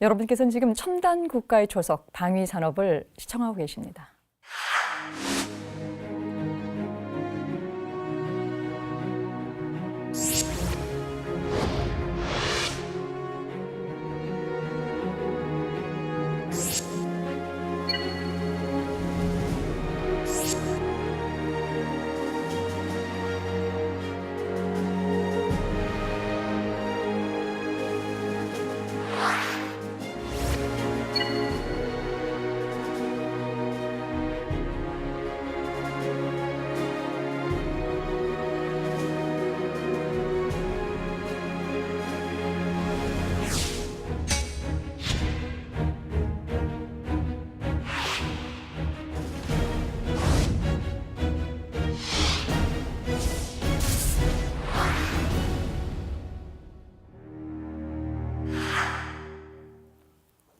여러분께서는 지금 첨단 국가의 초석 방위 산업을 시청하고 계십니다.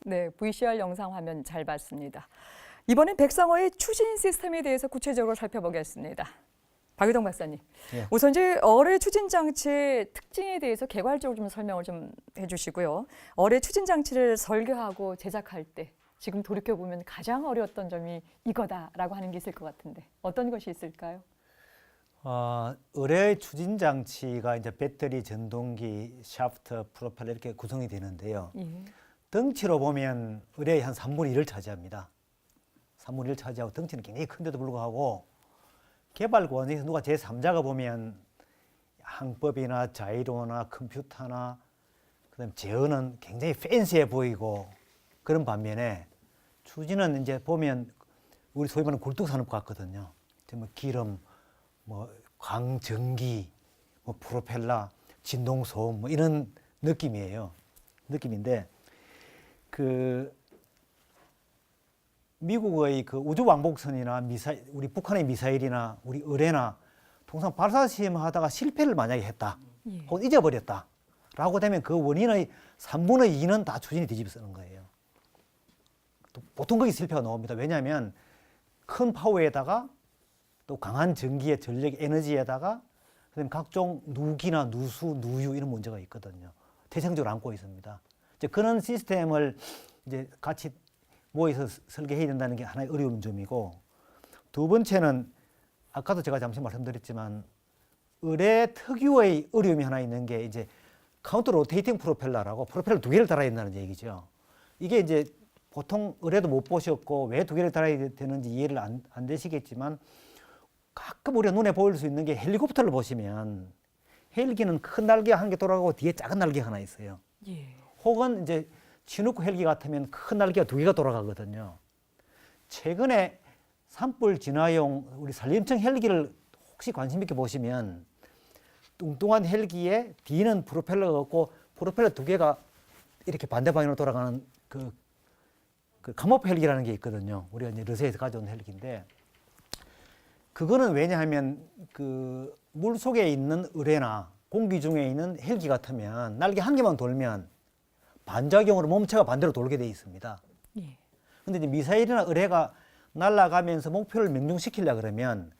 네, VCR 영상 화면 잘 봤습니다. 이번엔 백상어의 추진 시스템에 대해서 구체적으로 살펴보겠습니다. 박유동 박사님, 예. 우선 이제 어뢰 추진 장치의 특징에 대해서 개괄적으로 좀 설명을 좀 해주시고요. 어뢰 추진 장치를 설계하고 제작할 때 지금 돌이켜 보면 가장 어려웠던 점이 이거다라고 하는 게 있을 것 같은데 어떤 것이 있을까요? 어뢰 추진 장치가 이제 배터리, 전동기, 샤프트, 프로펠러 이렇게 구성이 되는데요. 예. 덩치로 보면 어뢰의 한 3분의 1을 차지합니다. 3분의 1을 차지하고 덩치는 굉장히 큰데도 불구하고 개발 과정에서 누가 제3자가 보면 항법이나 자이로나 컴퓨터나 그다음 제어는 굉장히 팬시해 보이고 그런 반면에 추진은 이제 보면 우리 소위 말하는 굴뚝산업 같거든요. 뭐 기름, 뭐 광전기, 뭐 프로펠러, 진동소음 뭐 이런 느낌이에요. 느낌인데 그 미국의 그 우주왕복선이나 미사일, 우리 북한의 미사일이나 우리 어뢰나 통상 발사 시험하다가 실패를 만약에 했다, 예. 혹은 잊어버렸다라고 되면 그 원인의 3분의 2는 다 추진이 뒤집어 쓰는 거예요. 또 보통 거기 실패가 나옵니다. 왜냐하면 큰 파워에다가 또 강한 전기의 전력 에너지에다가 그다음에 각종 누기나 누수, 누유 이런 문제가 있거든요. 대체적으로 안고 있습니다. 이제 그런 시스템을 이제 같이 모여서 설계해야 된다는 게 하나의 어려운 점이고, 두 번째는 아까도 제가 잠시 말씀드렸지만 어뢰 특유의 어려움이 하나 있는 게 이제 카운터 로테이팅 프로펠러라고 프로펠러 두 개를 달아야 된다는 얘기죠. 이게 이제 보통 어뢰도 못 보셨고 왜 두 개를 달아야 되는지 이해를 안 되시겠지만 가끔 우리가 눈에 보일 수 있는 게 헬리콥터를 보시면 헬기는 큰 날개 한 개 돌아가고 뒤에 작은 날개가 하나 있어요. 예. 혹은 이제 치누크 헬기 같으면 큰 날개가 두 개가 돌아가거든요. 최근에 산불 진화용 우리 산림청 헬기를 혹시 관심 있게 보시면 뚱뚱한 헬기에 뒤는 프로펠러가 없고 프로펠러 두 개가 이렇게 반대 방향으로 돌아가는 그 그 감호프 헬기라는 게 있거든요. 우리가 이제 러시아에서 가져온 헬기인데 그거는 왜냐하면 그 물 속에 있는 의뢰나 공기 중에 있는 헬기 같으면 날개 한 개만 돌면 반작용으로 몸체가 반대로 돌게 돼 있습니다. 예. 근데 이제 미사일이나 의뢰가 날아가면서 목표를 명중시키려 그러면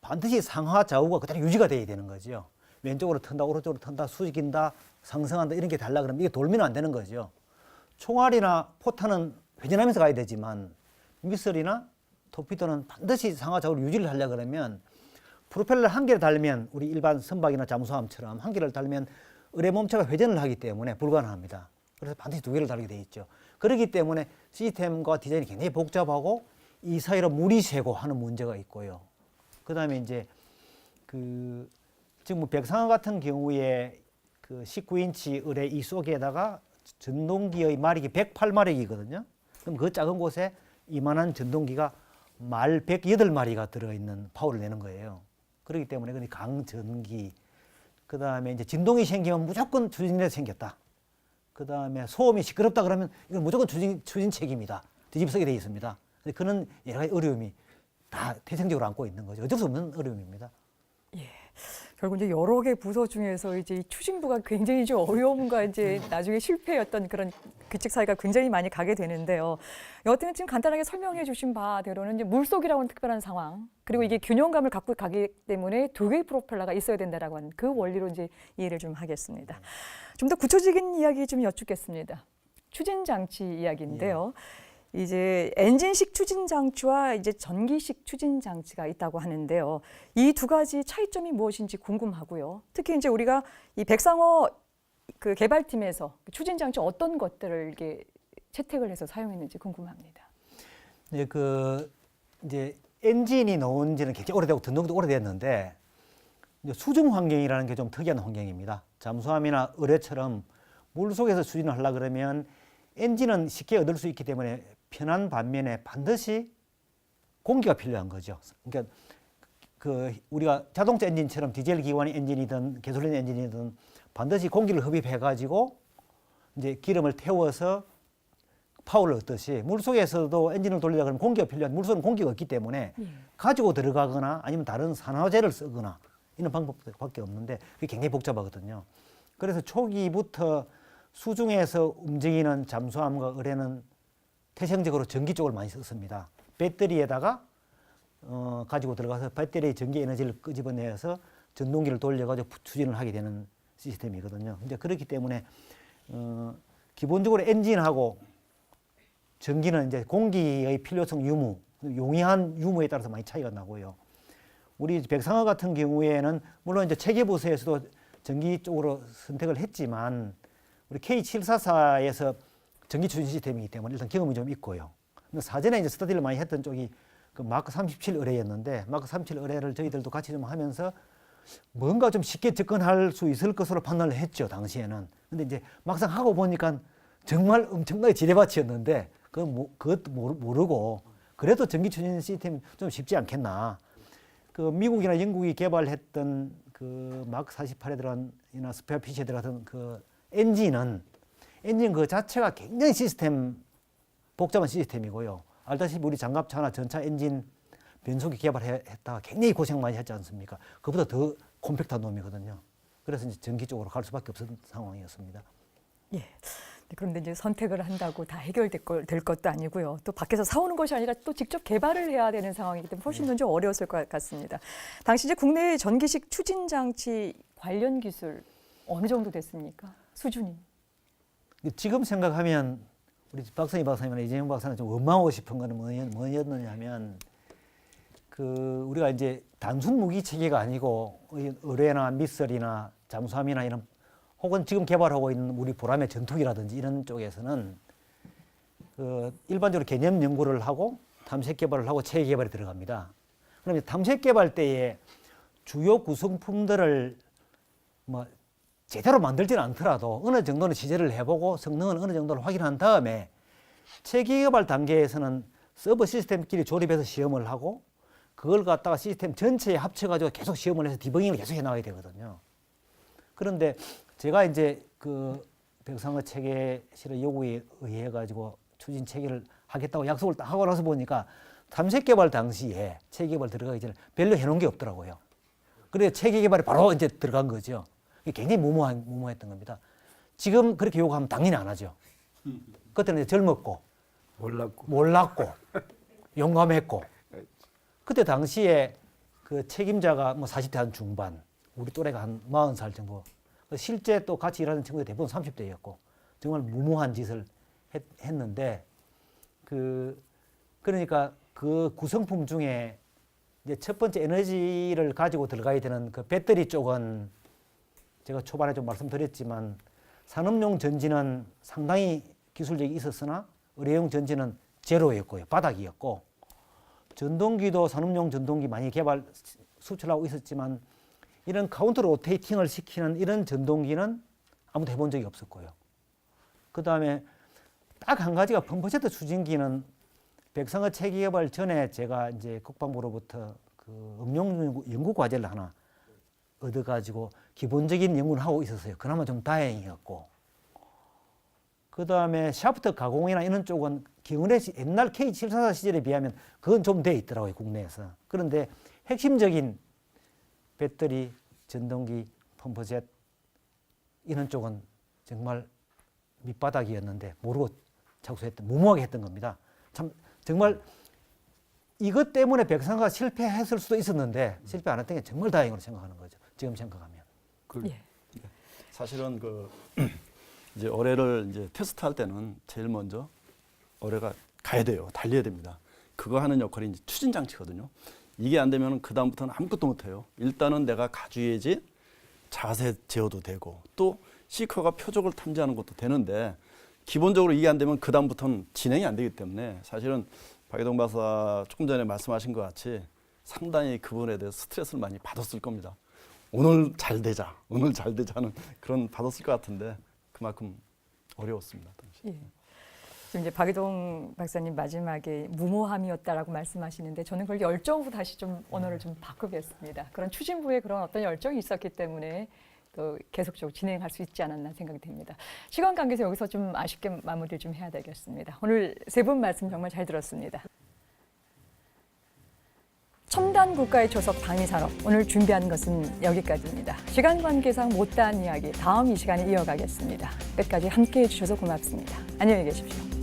반드시 상하 좌우가 그대로 유지가 돼야 되는 거죠. 왼쪽으로 턴다, 오른쪽으로 턴다, 숙인다, 상승한다 이런 게 달라 그러면 이게 돌면 안 되는 거죠. 총알이나 포탄은 회전하면서 가야 되지만 미사일이나 토피도는 반드시 상하 좌우로 유지를 하려 그러면 프로펠러 한 개를 달면 우리 일반 선박이나 잠수함처럼 한 개를 달면 의뢰 몸체가 회전을 하기 때문에 불가능합니다. 그래서 반드시 두 개를 달게 돼 있죠. 그렇기 때문에 시스템과 디자인이 굉장히 복잡하고 이 사이로 물이 새고 하는 문제가 있고요. 그다음에 이제 그 지금 뭐 백상어 같은 경우에 그 19인치 의뢰 이 속에다가 전동기의 마력이 108마력이거든요. 그럼 그 작은 곳에 이만한 전동기가 말 108마리가 들어있는 파워를 내는 거예요. 그렇기 때문에 그 강전기, 그 다음에 이제 진동이 생기면 무조건 추진에서 생겼다. 그 다음에 소음이 시끄럽다 그러면 이건 무조건 추진 책임이다. 뒤집어쓰게 돼 있습니다. 그런 여러 가지 어려움이 다 태생적으로 안고 있는 거죠. 어쩔 수 없는 어려움입니다. 결국 이제 여러 개 부서 중에서 이제 이 추진부가 굉장히 좀 어려움과 이제 나중에 실패였던 그런 규칙 사이가 굉장히 많이 가게 되는데요. 여하튼 지금 간단하게 설명해 주신 바대로는 이제 물속이라고는 특별한 상황, 그리고 이게 균형감을 갖고 가기 때문에 두 개의 프로펠러가 있어야 된다라고 하는 그 원리로 이제 이해를 좀 하겠습니다. 좀 더 구체적인 이야기 좀 여쭙겠습니다. 추진 장치 이야기인데요. 이제 엔진식 추진 장치와 이제 전기식 추진 장치가 있다고 하는데요. 이 두 가지 차이점이 무엇인지 궁금하고요. 특히 이제 우리가 이 백상어 그 개발팀에서 추진 장치 어떤 것들을 이렇게 채택을 해서 사용했는지 궁금합니다. 네, 그 이제 엔진이 나온 지는 굉장히 오래되고 등록도 오래됐는데 이제 수중 환경이라는 게 좀 특이한 환경입니다. 잠수함이나 의뢰처럼 물 속에서 추진을 하려 그러면 엔진은 쉽게 얻을 수 있기 때문에 편한 반면에 반드시 공기가 필요한 거죠. 그러니까 그 우리가 자동차 엔진처럼 디젤 기관 엔진이든 가솔린 엔진이든 반드시 공기를 흡입해 가지고 이제 기름을 태워서 파워를 얻듯이 물속에서도 엔진을 돌리려 그러면 공기가 필요한, 물속은 공기가 없기 때문에 가지고 들어가거나 아니면 다른 산화제를 쓰거나 이런 방법밖에 없는데 그게 굉장히 복잡하거든요. 그래서 초기부터 수중에서 움직이는 잠수함과 의뢰는 태생적으로 전기 쪽을 많이 썼습니다. 배터리에다가 가지고 들어가서 배터리의 전기 에너지를 끄집어내서 전동기를 돌려가지고 추진을 하게 되는 시스템이거든요. 이제 그렇기 때문에 기본적으로 엔진하고 전기는 이제 공기의 필요성 유무, 용이한 유무에 따라서 많이 차이가 나고요. 우리 백상어 같은 경우에는 물론 이제 체계부서에서도 전기 쪽으로 선택을 했지만 우리 K744에서 전기 추진 시스템이기 때문에 일단 경험이 좀 있고요. 근데 사전에 이제 스터디를 많이 했던 쪽이 그 마크 37 의뢰였는데 마크 37 의뢰를 저희들도 같이 좀 하면서 뭔가 좀 쉽게 접근할 수 있을 것으로 판단을 했죠, 당시에는. 근데 이제 막상 하고 보니까 정말 엄청나게 지뢰밭이었는데 그것도 모르고 그래도 전기 추진 시스템이 좀 쉽지 않겠나. 그 미국이나 영국이 개발했던 그 마크 48에 들어간 이나 스페어피시에 들어간 그 엔진 그 자체가 굉장히 복잡한 시스템이고요. 알다시피 우리 장갑차나 전차 엔진 변속기 개발했다가 굉장히 고생 많이 했지 않습니까? 그보다 더 콤팩트한 놈이거든요. 그래서 이제 전기 쪽으로 갈 수밖에 없었던 상황이었습니다. 예. 그런데 이제 선택을 한다고 다 해결될 것도 아니고요. 또 밖에서 사오는 것이 아니라 또 직접 개발을 해야 되는 상황이기 때문에 훨씬 더 좀 어려웠을 것 같습니다. 당시 이제 국내 전기식 추진 장치 관련 기술 어느 정도 됐습니까? 수준이? 지금 생각하면 우리 박선희 박사님이나 이재용 박사는 좀 원망하고 싶은 거는 뭐였느냐 하면 그 우리가 이제 단순 무기 체계가 아니고 의뢰나 미설이나 잠수함이나 이런 혹은 지금 개발하고 있는 우리 보람의 전투기라든지 이런 쪽에서는 그 일반적으로 개념 연구를 하고 탐색 개발을 하고 체계 개발에 들어갑니다. 그러면 탐색 개발 때에 주요 구성품들을 뭐 제대로 만들지는 않더라도 어느 정도는 시제를 해보고 성능은 어느 정도를 확인한 다음에 체계 개발 단계에서는 서버 시스템끼리 조립해서 시험을 하고 그걸 갖다가 시스템 전체에 합쳐가지고 계속 시험을 해서 디버깅을 계속 해나가야 되거든요. 그런데 제가 이제 그 백상어 체계실의 요구에 의해 가지고 추진 체계를 하겠다고 약속을 딱 하고 나서 보니까 탐색 개발 당시에 체계 개발 들어가기 전에 별로 해놓은 게 없더라고요. 그래서 체계 개발에 바로 이제 들어간 거죠. 굉장히 무모했던 겁니다. 지금 그렇게 요구하면 당연히 안 하죠. 그때는 이제 젊었고 몰랐고 용감했고 그때 당시에 그 책임자가 뭐 40대 한 중반, 우리 또래가 한 40살 정도. 실제 또 같이 일하는 친구들 대부분 30대였고 정말 무모한 짓을 했는데 그러니까 그 구성품 중에 이제 첫 번째 에너지를 가지고 들어가야 되는 그 배터리 쪽은 제가 초반에 좀 말씀드렸지만 산업용 전지는 상당히 기술력이 있었으나 의료용 전지는 제로였고요. 바닥이었고 전동기도 산업용 전동기 많이 수출하고 있었지만 이런 카운터 로테이팅을 시키는 이런 전동기는 아무도 해본 적이 없었고요. 그 다음에 딱 한 가지가 펌프제트 추진기는 백상어 체계 개발 전에 제가 이제 국방부로부터 그 응용 연구 과제를 하나 얻어가지고 기본적인 연구를 하고 있었어요. 그나마 좀 다행이었고. 그 다음에 샤프트 가공이나 이런 쪽은 경은의 옛날 K744 시절에 비하면 그건 좀 돼 있더라고요, 국내에서. 그런데 핵심적인 배터리, 전동기, 펌프젯 이런 쪽은 정말 밑바닥이었는데 모르고 착수했던, 무모하게 했던 겁니다. 참 정말 이것 때문에 백상어가 실패했을 수도 있었는데 실패 안 했던 게 정말 다행으로 생각하는 거죠. 지금 생각하면. 예. 사실은 이제 어뢰를 이제 테스트할 때는 제일 먼저 어뢰가 가야 돼요. 달려야 됩니다. 그거 하는 역할이 이제 추진 장치거든요. 이게 안 되면 그 다음부터는 아무것도 못 해요. 일단은 내가 가줘야지 자세 제어도 되고 또 시커가 표적을 탐지하는 것도 되는데 기본적으로 이게 안 되면 그 다음부터는 진행이 안 되기 때문에 사실은 박예동 박사 조금 전에 말씀하신 것 같이 상당히 그분에 대해서 스트레스를 많이 받았을 겁니다. 오늘 잘 되자는 그런 받았을 것 같은데 그만큼 어려웠습니다. 당시. 예. 지금 이제 박예동 박사님 마지막에 무모함이었다라고 말씀하시는데 저는 그걸 열정으로 다시 좀 언어를 좀 바꾸겠습니다. 그런 추진부에 그런 어떤 열정이 있었기 때문에 또 계속적으로 진행할 수 있지 않았나 생각이 듭니다. 시간 관계에서 여기서 좀 아쉽게 마무리를 좀 해야 되겠습니다. 오늘 세 분 말씀 정말 잘 들었습니다. 첨단 국가의 초석 방위산업 오늘 준비한 것은 여기까지입니다. 시간 관계상 못다한 이야기 다음 이 시간에 이어가겠습니다. 끝까지 함께해 주셔서 고맙습니다. 안녕히 계십시오.